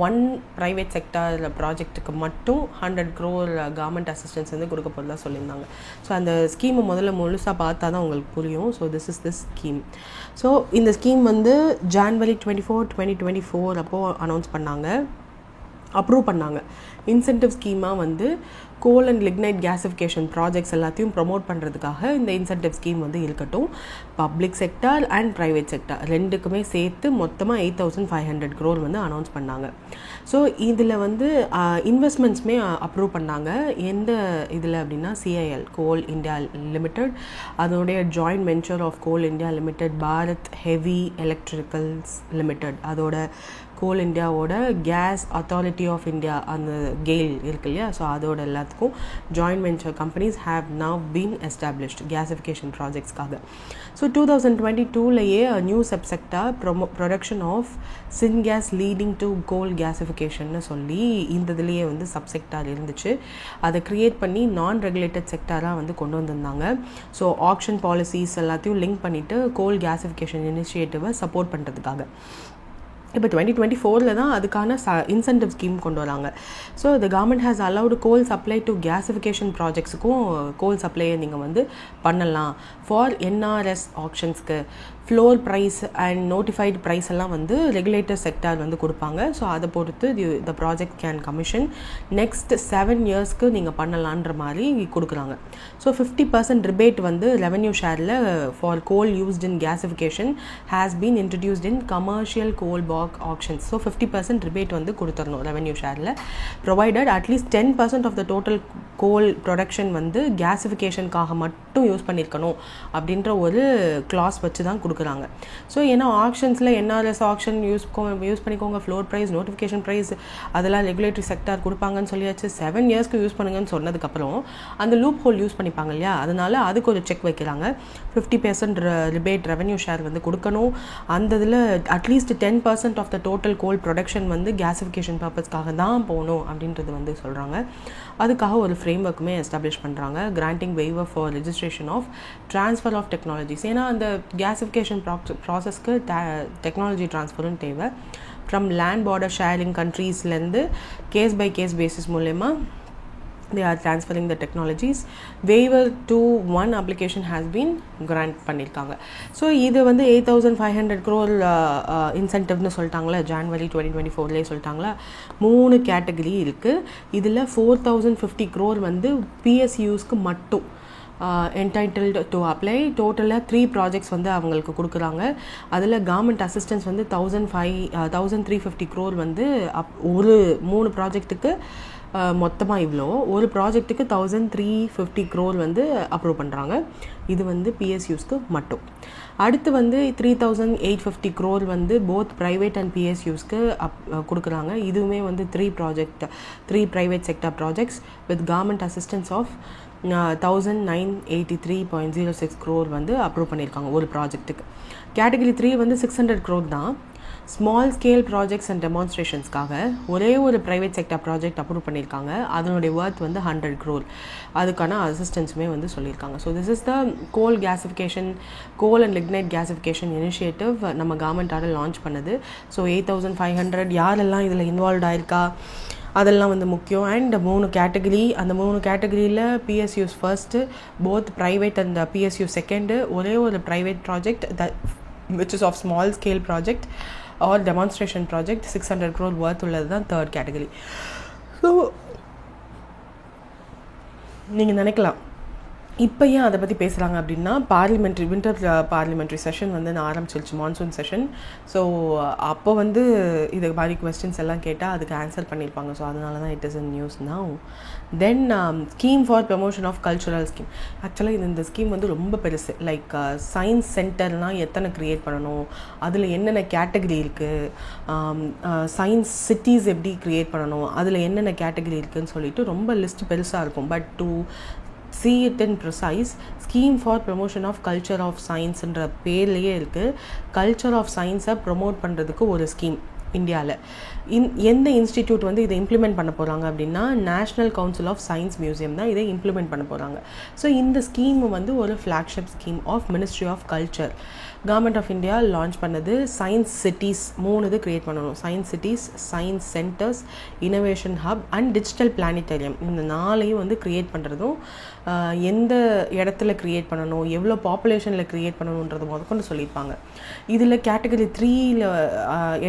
1 ப்ரைவேட் செக்டர் ப்ராஜெக்ட்டுக்கு மட்டும் 100 crore கவர்மெண்ட் அசிஸ்டன்ஸ் வந்து கொடுக்க போகிறதா சொல்லியிருந்தாங்க. ஸோ அந்த ஸ்கீமை முதல்ல முழுசாக பார்த்தா தான் உங்களுக்கு புரியும். So this is this scheme. So இந்த ஸ்கீம் வந்து January 24, 2024 அப்போது அனௌன்ஸ் பண்ணாங்க, அப்ரூவ் பண்ணாங்க. இன்சென்டிவ் ஸ்கீமாக வந்து கோல் அண்ட் லிக்னைட் கேசிஃபிகேஷன் ப்ராஜெக்ட்ஸ் எல்லாத்தையும் ப்ரொமோட் பண்ணுறதுக்காக இந்த இன்சென்டிவ் ஸ்கீம் வந்து இருக்கட்டும். Public sector and private sector ரெண்டுக்குமே சேர்த்து மொத்தமாக 8,500 crore வந்து அனௌன்ஸ் பண்ணாங்க. ஸோ இதில் வந்து இன்வெஸ்ட்மெண்ட்ஸுமே அப்ரூவ் பண்ணாங்க. எந்த இதில் அப்படின்னா CIL கோல் இந்தியா லிமிடெட், அதோடைய joint venture of coal India limited, Bharat heavy electricals limited, அதோட கோல் இந்தியாவோட கேஸ் அத்தாரிட்டி ஆஃப் இந்தியா அந்த கெயில் இருக்கு இல்லையா, ஸோ அதோட எல்லாத்துக்கும் joint venture companies have now been established gasification ப்ராஜெக்ட்ஸ்க்காக. So 2022 new subsector production of syngas leading to coal கேசிஃபிகேஷன்னு சொல்லி இந்த இதுலேயே வந்து சப்செக்டார் இருந்துச்சு. அதை க்ரியேட் பண்ணி நான் ரெகுலேட்டட் செக்டாராக வந்து கொண்டு வந்திருந்தாங்க. ஸோ ஆக்ஷன் பாலிசிஸ் எல்லாத்தையும் லிங்க் பண்ணிவிட்டு கோல் கேசிஃபிகேஷன் இனிஷியேட்டிவை சப்போர்ட் பண்ணுறதுக்காக. இப்போ 2024 தான் அதுக்கான இன்சென்டிவ் ஸ்கீம் கொண்டு வராங்க. So the government has allowed coal supply to gasification ப்ராஜெக்ட்ஸுக்கும் கோல் சப்ளையை நீங்கள் வந்து பண்ணலாம் ஃபார் NRS ஆப்ஷன்ஸ்க்கு. Floor price and notified price எல்லாம் வந்து ரெகுலேட்டர் செக்டார் வந்து கொடுப்பாங்க. ஸோ அதை பொறுத்து the project can commission next 7 இயர்ஸ்க்கு நீங்கள் பண்ணலான்ற மாதிரி கொடுக்குறாங்க. ஸோ 50% ரிபேட் வந்து ரெவென்யூ ஷேரில் for coal used in gasification has been introduced in commercial coal block auctions. So 50% rebate வந்து கொடுத்துடணும் ரெவென்யூ ஷேரில், provided at least 10% of the total coal production வந்து கேசிஃபிகேஷனுக்காக மட்டும் யூஸ் பண்ணியிருக்கணும் அப்படின்ற ஒரு கிளாஸ் வச்சு தான் கொடுக்குறாங்க. ஸோ ஏன்னா ஆக்ஷன்ஸில் என்ஆர்எஸ் ஆக்ஷன் யூஸ் பண்ணிக்கோங்க, ஃப்ளோர் ப்ரைஸ், நோட்டிஃபிகேஷன் ப்ரைஸ் அதெல்லாம் ரெகுலேட்டரி செக்டார் கொடுப்பாங்கன்னு சொல்லியாச்சு. 7 இயர்ஸ்க்கு யூஸ் பண்ணுங்கன்னு சொன்னதுக்கப்புறம் அந்த லூப் ஹோல் யூஸ் பண்ணிப்பாங்க இல்லையா, அதனால அதுக்கு ஒரு செக் வைக்கிறாங்க. 50% ரிபேட் ரெவென்யூ ஷேர் வந்து கொடுக்கணும். அந்த இதில் at least 10% of the total coal production வந்து கேசிஃபிகேஷன் பர்பஸ்க்காக தான் போகணும் அப்படின்றது வந்து சொல்கிறாங்க. அதுக்காக ஒரு ஃப்ரேம் ஒர்க்குமே எஸ்டாப்ளிஷ் பண்ணுறாங்க. Granting waiver for registration of transfer of technologies. ஏன்னா அந்த கேசிஃபிகேஷன் ப்ராசஸ்க்கு டெக்னாலஜி ட்ரான்ஸ்ஃபரும் தேவை. ஃப்ரம் லேண்ட் பார்டர் ஷேரிங் கண்ட்ரீஸ்லேருந்து கேஸ் பை கேஸ் பேசிஸ் மூலமா they are transferring the technologies. Waiver to one application has been grant பண்ணியிருக்காங்க. So இது வந்து 8,500 crore இன்சென்டிவ்னு சொல்லிட்டாங்களா, ஜான்வரி 2024 சொல்லிட்டாங்களா. 3 கேட்டகரி இருக்குது. இதில் 4,050 crore வந்து PSUஸ்க்கு மட்டும் entitled to apply. டோட்டலாக 3 ப்ராஜெக்ட்ஸ் வந்து அவங்களுக்கு கொடுக்குறாங்க. அதில் கவர்மெண்ட் அசிஸ்டன்ஸ் வந்து 1,350 crore வந்து ஒரு 3 ப்ராஜெக்ட்டுக்கு மொத்தமாக இவ்வளோ, ஒரு ப்ராஜெக்ட்டுக்கு 1,350 crore வந்து அப்ரூவ் பண்ணுறாங்க. இது வந்து PSUஸ்க்கு மட்டும். அடுத்து வந்து 3,850 crore வந்து போத் ப்ரைவேட் அண்ட் PSUஸ்க்கு கொடுக்குறாங்க. இதுவுமே வந்து 3 private sector projects with government assistance of 1,983.06 crore வந்து அப்ரூவ் பண்ணியிருக்காங்க ஒரு ப்ராஜெக்ட்டுக்கு. கேட்டகரி 3 வந்து 600 crore தான். ஸ்மால் ஸ்கேல் ப்ராஜெக்ட்ஸ் அண்ட் டெமான்ஸ்ட்ரேஷன்ஸ்க்காக ஒரே ஒரு ப்ரைவேட் செக்டர் ப்ராஜெக்ட் அப்ரூவ் பண்ணியிருக்காங்க. அதனுடைய ஒர்த் வந்து 100 crore. அதுக்கான அசிஸ்டன்ஸுமே வந்து சொல்லியிருக்காங்க. So this is the coal and lignite gasification initiative நம்ம கவர்மெண்ட்டால் லான்ச் பண்ணுது. ஸோ 8,500 யாரெல்லாம் இதில் இன்வால்வ் ஆயிருக்கா அதெல்லாம் வந்து முக்கியம். அண்ட் 3 கேட்டகரி, அந்த 3 கேட்டகரியில் PSUs first, both private and PSU second, ஒரே ஒரு private project which is of small scale project or demonstration project 600 crore worth உள்ளது தான் தேர்ட் கேட்டகரி. ஸோ நீங்கள் நினைக்கலாம் இப்போ ஏன் அதை பற்றி பேசுகிறாங்க அப்படின்னா, வின்டர் பார்லிமெண்ட்ரி செஷன் வந்து நான் ஆரம்பிச்சிருச்சு, மான்சூன் செஷன். ஸோ அப்போ வந்து இது மாதிரி கொஸ்டின்ஸ் எல்லாம் கேட்டால் அதுக்கு ஆன்சர் பண்ணியிருப்பாங்க. ஸோ அதனால தான் it is in news now. Then scheme for promotion of cultural scheme. ஆக்சுவலாக இந்த ஸ்கீம் வந்து ரொம்ப பெருசு. லைக் சயின்ஸ் சென்டர்னால் எத்தனை க்ரியேட் பண்ணணும், அதில் என்னென்ன கேட்டகரி இருக்குது, சயின்ஸ் சிட்டிஸ் எப்படி க்ரியேட் பண்ணணும், அதில் என்னென்ன கேட்டகரி இருக்குதுன்னு சொல்லிட்டு ரொம்ப லிஸ்ட் பெருசாக இருக்கும். But to see it in precise, scheme for promotion of culture of science என்ற பேர்லேயே இருக்குது. கல்ச்சர் ஆஃப் சயின்ஸை ப்ரொமோட் பண்ணுறதுக்கு ஒரு ஸ்கீம் இந்தியாவில். எந்த இன்ஸ்டிடியூட் வந்து இதை இம்ப்ளிமெண்ட் பண்ண போகிறாங்க அப்படின்னா, national council of science museum தான் இதை இம்ப்ளிமெண்ட் பண்ண போகிறாங்க. ஸோ இந்த ஸ்கீம் வந்து ஒரு flagship scheme of ministry of culture. Government of India launch பண்ணது. சயின்ஸ் சிட்டிஸ் 3 இது க்ரியேட் பண்ணணும். Science cities, science centres, innovation hub and digital planetarium. இந்த 4ஐயும் வந்து க்ரியேட் பண்ணுறதும், எந்த இடத்துல க்ரியேட் பண்ணணும், எவ்வளோ பாப்புலேஷனில் க்ரியேட் பண்ணணுன்றது முதற்கொண்டு சொல்லியிருப்பாங்க. இதில் கேட்டகரி 3ல்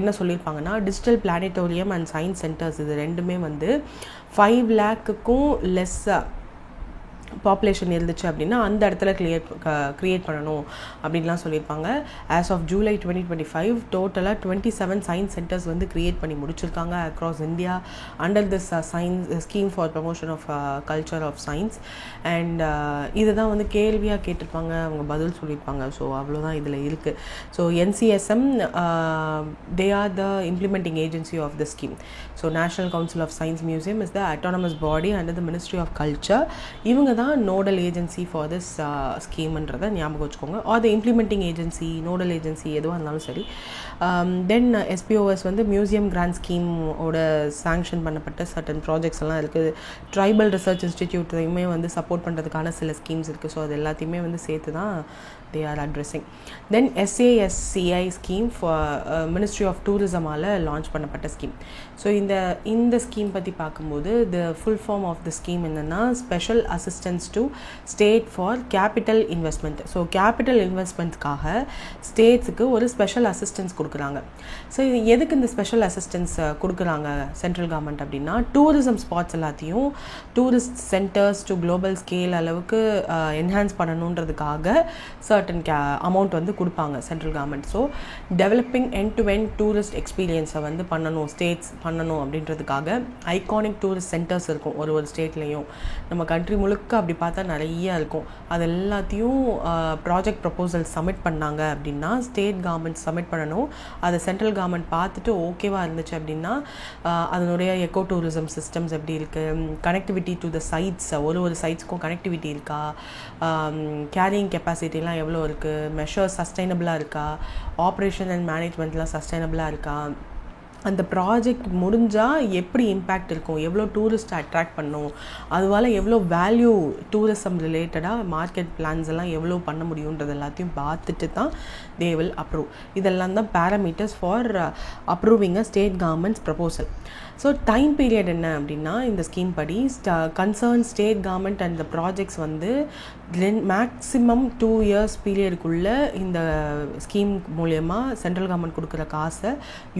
என்ன சொல்லியிருப்பாங்கன்னா, digital planetarium and science centres இது ரெண்டுமே வந்து 5 lakhக்கும் லெஸ்ஸாக பாப்புலேஷன் இருந்துச்சு அப்படின்னா அந்த இடத்துல க்ரியேட் பண்ணணும் அப்படின்லாம் சொல்லியிருப்பாங்க. ஆஸ் ஆஃப் ஜூலை 2025 டோட்டலாக 27 சயின்ஸ் சென்டர்ஸ் வந்து க்ரியேட் பண்ணி முடிச்சிருக்காங்க across India under this science scheme for promotion of culture of science. And இதை தான் வந்து கேள்வியாக கேட்டிருப்பாங்க, அவங்க பதில் சொல்லியிருப்பாங்க. ஸோ அவ்வளோதான் இதில் இருக்குது. So NCSM they are the implementing agency of the scheme. So National Council of Science Museum is the autonomous body under the Ministry of Culture. இவங்க தான் நோடல் ஏஜென்சி ஃபார் திஸ் ஸ்கீம்ன்றதை ஞாபகம் வச்சுக்கோங்க. ஆர் த implementing agency, nodal agency எதுவாக இருந்தாலும் சரி. தென் SPOS வந்து museum grand ஸ்கீமோட sanction பண்ணப்பட்ட certain projects எல்லாம் இருக்குது. ட்ரைபல் ரிசர்ச் இன்ஸ்டிடியூட்டையுமே வந்து சப்போர்ட் பண்ணுறதுக்கான சில ஸ்கீம்ஸ் இருக்குது. ஸோ அது எல்லாத்தையுமே வந்து சேர்த்து தான் they are addressing. Then SASCI scheme for Ministry of Tourism ஆல லான்ச் பண்ணப்பட்ட ஸ்கீம். ஸோ இந்த ஸ்கீம் பற்றி பார்க்கும்போது the full form of the scheme என்னென்னா special assistance to state for capital investment. So capital இன்வெஸ்ட்மெண்ட்காக ஸ்டேட்ஸுக்கு ஒரு ஸ்பெஷல் அசிஸ்டன்ஸ் கொடுக்குறாங்க. ஸோ எதுக்கு இந்த ஸ்பெஷல் அசிஸ்டன்ஸ் கொடுக்குறாங்க சென்ட்ரல் கவர்மெண்ட் அப்படின்னா, டூரிசம் ஸ்பாட்ஸ் எல்லாத்தையும் tourist centres to global scale அளவுக்கு என்ஹான்ஸ் பண்ணணுன்றதுக்காக சர்டன் அமௌண்ட் வந்து கொடுப்பாங்க central government. So developing end to end tourist எக்ஸ்பீரியன்ஸை வந்து பண்ணணும், ஸ்டேட்ஸ் பண்ணணும் அப்படின்றதுக்காக ஐகானிக் டூரிஸ்ட் சென்டர்ஸ் இருக்கும் ஒரு ஸ்டேட்லேயும். நம்ம கண்ட்ரி முழுக்க அப்படி பார்த்தா நிறைய இருக்கும். அது எல்லாத்தையும் ப்ராஜெக்ட் ப்ரப்போசல் சப்மிட் பண்ணாங்க அப்படின்னா ஸ்டேட் கவர்மெண்ட் சப்மிட் பண்ணணும். அதை சென்ட்ரல் கவர்மெண்ட் பார்த்துட்டு ஓகேவாக இருந்துச்சு அப்படின்னா அதனுடைய எக்கோ டூரிசம் சிஸ்டம்ஸ் எப்படி இருக்குது, கனெக்டிவிட்டி டு த சைட்ஸ், ஒரு சைட்ஸ்க்கும் கனெக்டிவிட்டி இருக்கா, கேரியிங் கெப்பாசிட்டிலாம் எவ்வளோ இருக்குது, மெஷர்ஸ் சஸ்டைனபிளாக இருக்கா, ஆப்ரேஷன் அண்ட் மேனேஜ்மெண்ட்லாம் சஸ்டைனபிளாக இருக்கா, அந்த ப்ராஜெக்ட் முடிஞ்சால் எப்படி இம்பேக்ட் இருக்கும், எவ்வளோ டூரிஸ்ட் அட்ராக்ட் பண்ணும், அதுவால் எவ்வளோ வேல்யூ டூரிசம் ரிலேட்டடாக மார்க்கெட் பிளான்ஸ் எல்லாம் எவ்வளோ பண்ண முடியுன்றது எல்லாத்தையும் பார்த்துட்டு தான் தே வில் அப்ரூவ். இதெல்லாம் தான் parameters for approving a state governments proposal. So time period என்ன அப்படின்னா, இந்த ஸ்கீம் படி concern state government and the projects வந்து மேக்ஸிமம் 2 years பீரியடுக்குள்ளே இந்த ஸ்கீம் மூலயமா சென்ட்ரல் கவர்மெண்ட் கொடுக்குற காசை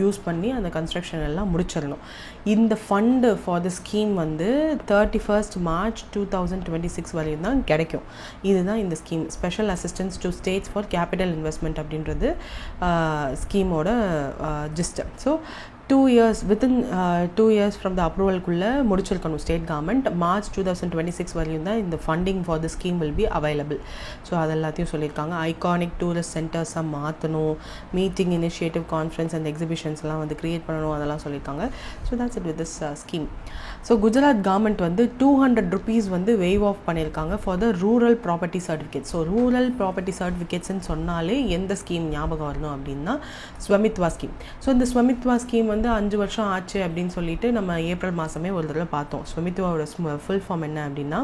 யூஸ் பண்ணி அந்த கன்ஸ்ட்ரக்ஷன் எல்லாம் முடிச்சிடணும். இந்த ஃபண்டு ஃபார் த ஸ்கீம் வந்து 31st March 2026 வரையும் தான் கிடைக்கும். இதுதான் இந்த scheme, special assistance to states for capital investment அப்படின்றது ஸ்கீமோட gist. So 2 years, within 2 years from the அப்ரூவல்குள்ளே முடிச்சிருக்கணும் ஸ்டேட் கவர்மெண்ட். March 2026 வரையும் தான் இந்த funding for the scheme will be available. So அது எல்லாத்தையும் சொல்லியிருக்காங்க. ஐகானிக் டூரிஸ்ட் சென்டர்ஸாக மாற்றணும், மீட்டிங், இனிஷியேட்டிவ், கான்ஃபரன்ஸ் அண்ட் எக்ஸிபிஷன்ஸ்லாம் வந்து க்ரியேட் பண்ணணும், அதெல்லாம் சொல்லியிருக்காங்க. So that's it with this scheme. So Gujarat government வந்து 200 rupees வந்து வேவ் ஆஃப் பண்ணியிருக்காங்க for the rural property certificate. So rural property சர்டிஃபிகேட்ஸ்ன்னு சொன்னாலே எந்த ஸ்கீம் ஞாபகம் வரணும் அப்படின்னா ஸ்வமித்வா ஸ்கீம். ஸோ இந்த ஸ்வமித்வா ஸ்கீம் வந்து 5 வருஷம் ஆச்சு அப்படின்னு சொல்லிட்டு நம்ம ஏப்ரல் மாதமே ஒரு தடவை பார்த்தோம். ஸ்வமித்வாவோட ஃபுல் ஃபார்ம் என்ன அப்படின்னா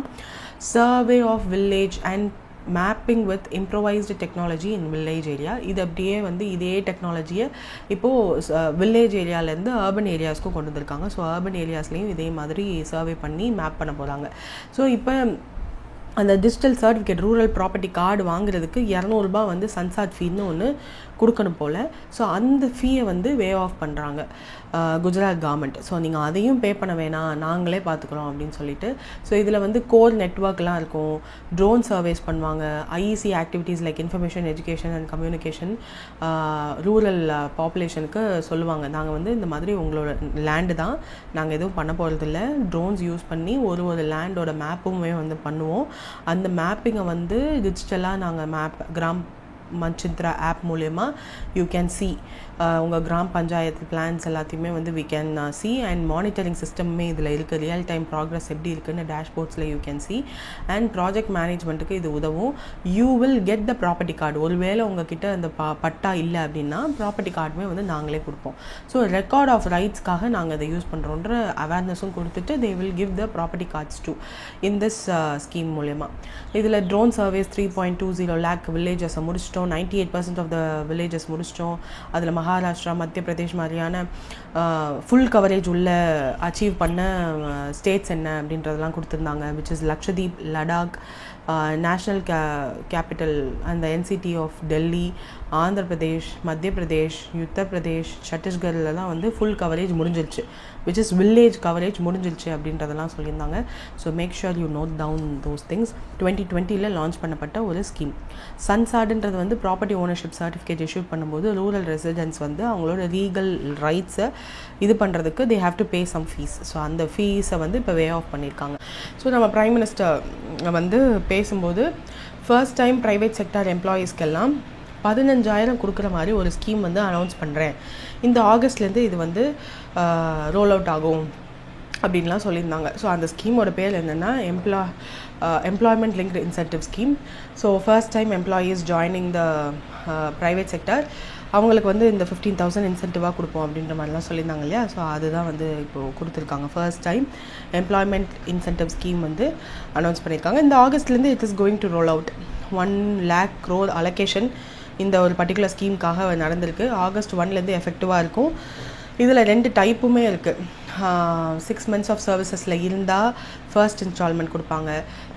survey of village and mapping with improvised technology in village area. இது அப்படியே வந்து இதே டெக்னாலஜியை இப்போது வில்லேஜ் ஏரியாவிலேருந்து அர்பன் ஏரியாஸ்க்கும் கொண்டு வந்திருக்காங்க. ஸோ அர்பன் ஏரியாஸ்லேயும் இதே மாதிரி சர்வே பண்ணி மேப் பண்ண போகிறாங்க. ஸோ இப்போ அந்த digital certificate rural property card வாங்குறதுக்கு 200 ரூபாய் வந்து சன்சாட் ஃபீன்னு ஒன்று கொடுக்கணும் போல். ஸோ அந்த ஃபீயை வந்து வேவ் ஆஃப் பண்ணுறாங்க குஜராத் கவர்மெண்ட். ஸோ நீங்கள் அதையும் பே பண்ண வேணாம், நாங்களே பார்த்துக்குறோம் அப்படின்னு சொல்லிட்டு. ஸோ இதில் வந்து கோர் நெட்ஒர்க்லாம் இருக்கும், ட்ரோன் சர்வேஸ் பண்ணுவாங்க, IEC activities like information, education and communication rural பாப்புலேஷனுக்கு சொல்லுவாங்க. நாங்கள் வந்து இந்த மாதிரி உங்களோட லேண்டு தான், நாங்கள் எதுவும் பண்ண போகிறதில்ல, ட்ரோன்ஸ் யூஸ் பண்ணி ஒரு லேண்டோட மேப்புமே வந்து பண்ணுவோம். அந்த மேப்பிங்கை வந்து டிஜிட்டலாக நாங்கள் கிராம் மன்சித்ரா ஆப் மூலயமா யூ கேன் சி உங்கள் கிராம் பஞ்சாயத்து பிளான்ஸ் எல்லாத்தையுமே வந்து we can see and monitoring சிஸ்டமே இதில் இருக்குது. ரியல் டைம் ப்ராக்ரஸ் எப்படி இருக்குன்னு டேஷ்போர்ட்ஸில் you can see. And project மேனேஜ்மெண்ட்டுக்கு இது உதவும். You will get the property card. ஒருவேளை உங்ககிட்ட அந்த பட்டா இல்லை அப்படின்னா ப்ராப்பர்ட்டி கார்டுமே வந்து நாங்களே கொடுப்போம். ஸோ ரெக்கார்ட் ஆஃப் ரைட்ஸ்க்காக நாங்கள் அதை யூஸ் பண்ணுறோன்ற அவேர்னஸும் கொடுத்துட்டு they will give the property cards to in this scheme மூலயமா. இதில் ட்ரோன் சர்வேஸ் 3.20 lakh வில்லேஜஸை முடிச்சிட்டோம். 98% ஆஃப் த வில்லேஜஸ் முடிச்சிட்டோம். அதில் மகாராஷ்டிரா, மத்திய பிரதேஷ் மாதிரியான ஃபுல் கவரேஜ் உள்ள அச்சீவ் பண்ண ஸ்டேட்ஸ் என்ன அப்படின்றதெல்லாம் கொடுத்துருந்தாங்க. Which is Lakshadweep, Ladakh, national capital அந்த என்சிடி ஆஃப் டெல்லி, ஆந்திர பிரதேஷ், மத்திய பிரதேஷ், உத்தரப்பிரதேஷ், சத்தீஸ்கர்லாம் வந்து ஃபுல் கவரேஜ் முடிஞ்சிருச்சு. விச் இஸ் வில்லேஜ் கவரேஜ் முடிஞ்சிருச்சு அப்படின்றதெல்லாம் சொல்லியிருந்தாங்க. So make sure you note down those things. 2020 launch பண்ணப்பட்ட ஒரு ஸ்கீம். சன்சார்டுன்றது வந்து ப்ராப்பர்ட்டி ஓனர்ஷிப் சர்டிஃபிகேட் இஷ்யூ பண்ணும்போது ரூரல் ரெசிடென்ட்ஸ் வந்து அவங்களோட லீகல் ரைட்ஸை இது பண்ணுறதுக்கு they have to pay some fees. So அந்த ஃபீஸை வந்து இப்போ வே ஆஃப் பண்ணியிருக்காங்க. ஸோ நம்ம ப்ரைம் மினிஸ்டர் வந்து பேசும்போது ஃபர்ஸ்ட் டைம் ப்ரைவேட் செக்டார் எம்ப்ளாயீஸ்க்கெல்லாம் 15,000 கொடுக்குற மாதிரி ஒரு ஸ்கீம் வந்து அனௌன்ஸ் பண்ணுறேன், இந்த ஆகஸ்ட்லேருந்து இது வந்து ரோல் அவுட் ஆகும் அப்படின்லாம் சொல்லியிருந்தாங்க. ஸோ அந்த ஸ்கீமோட பேர் என்னென்னா employment linked incentive scheme. So first time employees joining த ப்ரைவேட் செக்டர் அவங்களுக்கு வந்து இந்த 15,000 இன்சென்டிவாக கொடுப்போம் அப்படின்ற மாதிரிலாம் சொல்லியிருந்தாங்க இல்லையா. ஸோ அதுதான் வந்து இப்போது கொடுத்துருக்காங்க. First time employment incentive scheme வந்து அனௌன்ஸ் பண்ணியிருக்காங்க. இந்த ஆகஸ்ட்லேருந்து it is going to roll out. 1 lakh crore allocation இந்த ஒரு பர்டிகுலர் ஸ்கீமுக்காக நடந்திருக்கு. ஆகஸ்ட் 1லேருந்து எஃபெக்டிவாக இருக்கும். இதில் 2 டைப்புமே இருக்குது. 6 months ஆஃப் சர்வீசஸில் இருந்தால் ஃபர்ஸ்ட் இன்ஸ்டால்மெண்ட் கொடுப்பாங்க.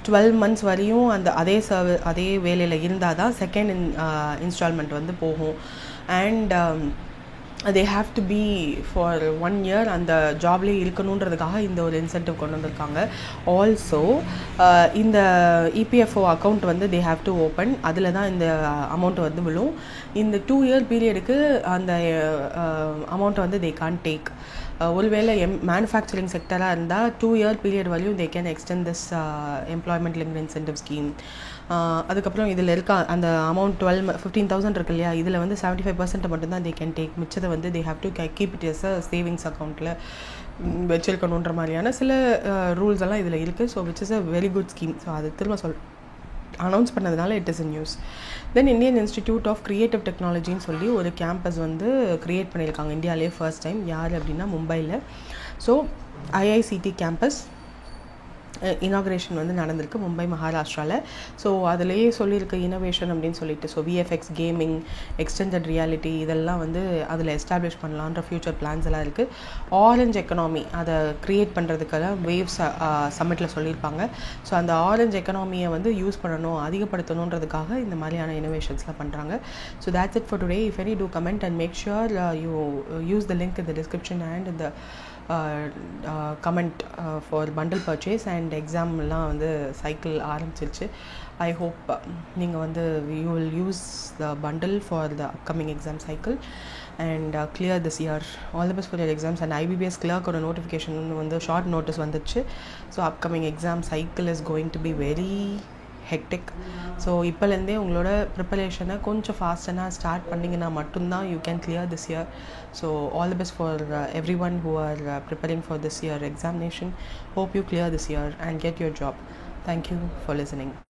12 months வரையும் அதே வேலையில் இருந்தால் தான் செகண்ட் இன்ஸ்டால்மெண்ட் வந்து போகும். And they have to be for 1 year அந்த ஜாப்லேயே இருக்கணுன்றதுக்காக இந்த ஒரு இன்சென்டிவ் கொண்டு வந்திருக்காங்க. ஆல்சோ இந்த இபிஎஃப்ஓ அக்கௌண்ட் வந்து they have to open, அதில் தான் இந்த அமௌண்ட் வந்து விழும். இந்த 2 year பீரியடுக்கு அந்த அமௌண்ட்டை வந்து they can't take. ஒருவேளை மேனுஃபேக்சரிங் செக்டராக இருந்தால் 2 year பீரியட் வரையும் they can extend this employment linked incentive scheme. அதுக்கப்புறம் இதில் இருக்க அந்த அமௌண்ட் 15,000 இருக்கு இல்லையா, இதில் வந்து 75% மட்டும்தான் they can take. மிச்சத்தை வந்து they have to keep it as a savings அக்கௌண்ட்டில் வச்சிருக்கணுன்ற மாதிரியான சில ரூல்ஸ் எல்லாம் இதில் இருக்குது. So which is a very good scheme. So அது திரும்ப அனௌன்ஸ் பண்ணதுனால it is in news. Then Indian institute of creative டெக்னாலஜின்னு சொல்லி ஒரு கேம்பஸ் வந்து க்ரியேட் பண்ணியிருக்காங்க இந்தியாவிலே ஃபர்ஸ்ட் டைம். யார் அப்படின்னா மும்பையில். ஸோ ஐஐசிடி கேம்பஸ் இனாக்ரேஷன் வந்து நடந்திருக்கு மும்பை மகாராஷ்டிராவில். ஸோ அதிலேயே சொல்லியிருக்க இனோவேஷன் அப்படின்னு சொல்லிட்டு, so VFX, gaming, extended reality இதெல்லாம் வந்து அதில் எஸ்டாப்ளிஷ் பண்ணலான்ற ஃப்யூச்சர் பிளான்ஸ் எல்லாம் இருக்குது. ஆரஞ்ச் எக்கனாமி அதை க்ரியேட் பண்ணுறதுக்காக வேவ்ஸ் சம்மிட்டில் சொல்லியிருப்பாங்க. ஸோ அந்த ஆரஞ்ச் எக்கனாமியை வந்து யூஸ் பண்ணணும், அதிகப்படுத்தணுன்றதுக்காக இந்த மாதிரியான இனோவேஷன்ஸ்லாம் பண்ணுறாங்க. So that's it for today. If any, do comment and make sure you use the link in the description and in the comment for bundle purchase. and எக்ஸாம்லாம் வந்து cycle ஆரம்பிச்சிருச்சு. I hope நீங்கள் வந்து you will use the bundle for the upcoming exam cycle and clear this year. All the best for your exams. and IBPS clerk ஒரு notification வந்து short notice வந்துச்சு. So upcoming exam cycle is going to be very hectic. So இப்போலேருந்தே உங்களோட ப்ரிப்பரேஷனை கொஞ்சம் ஃபாஸ்டனாக start பண்ணிங்கன்னா மட்டும்தான் you can clear this year. So all the best for everyone who are preparing for this year examination. Hope you clear this year and get your job. Thank you for listening.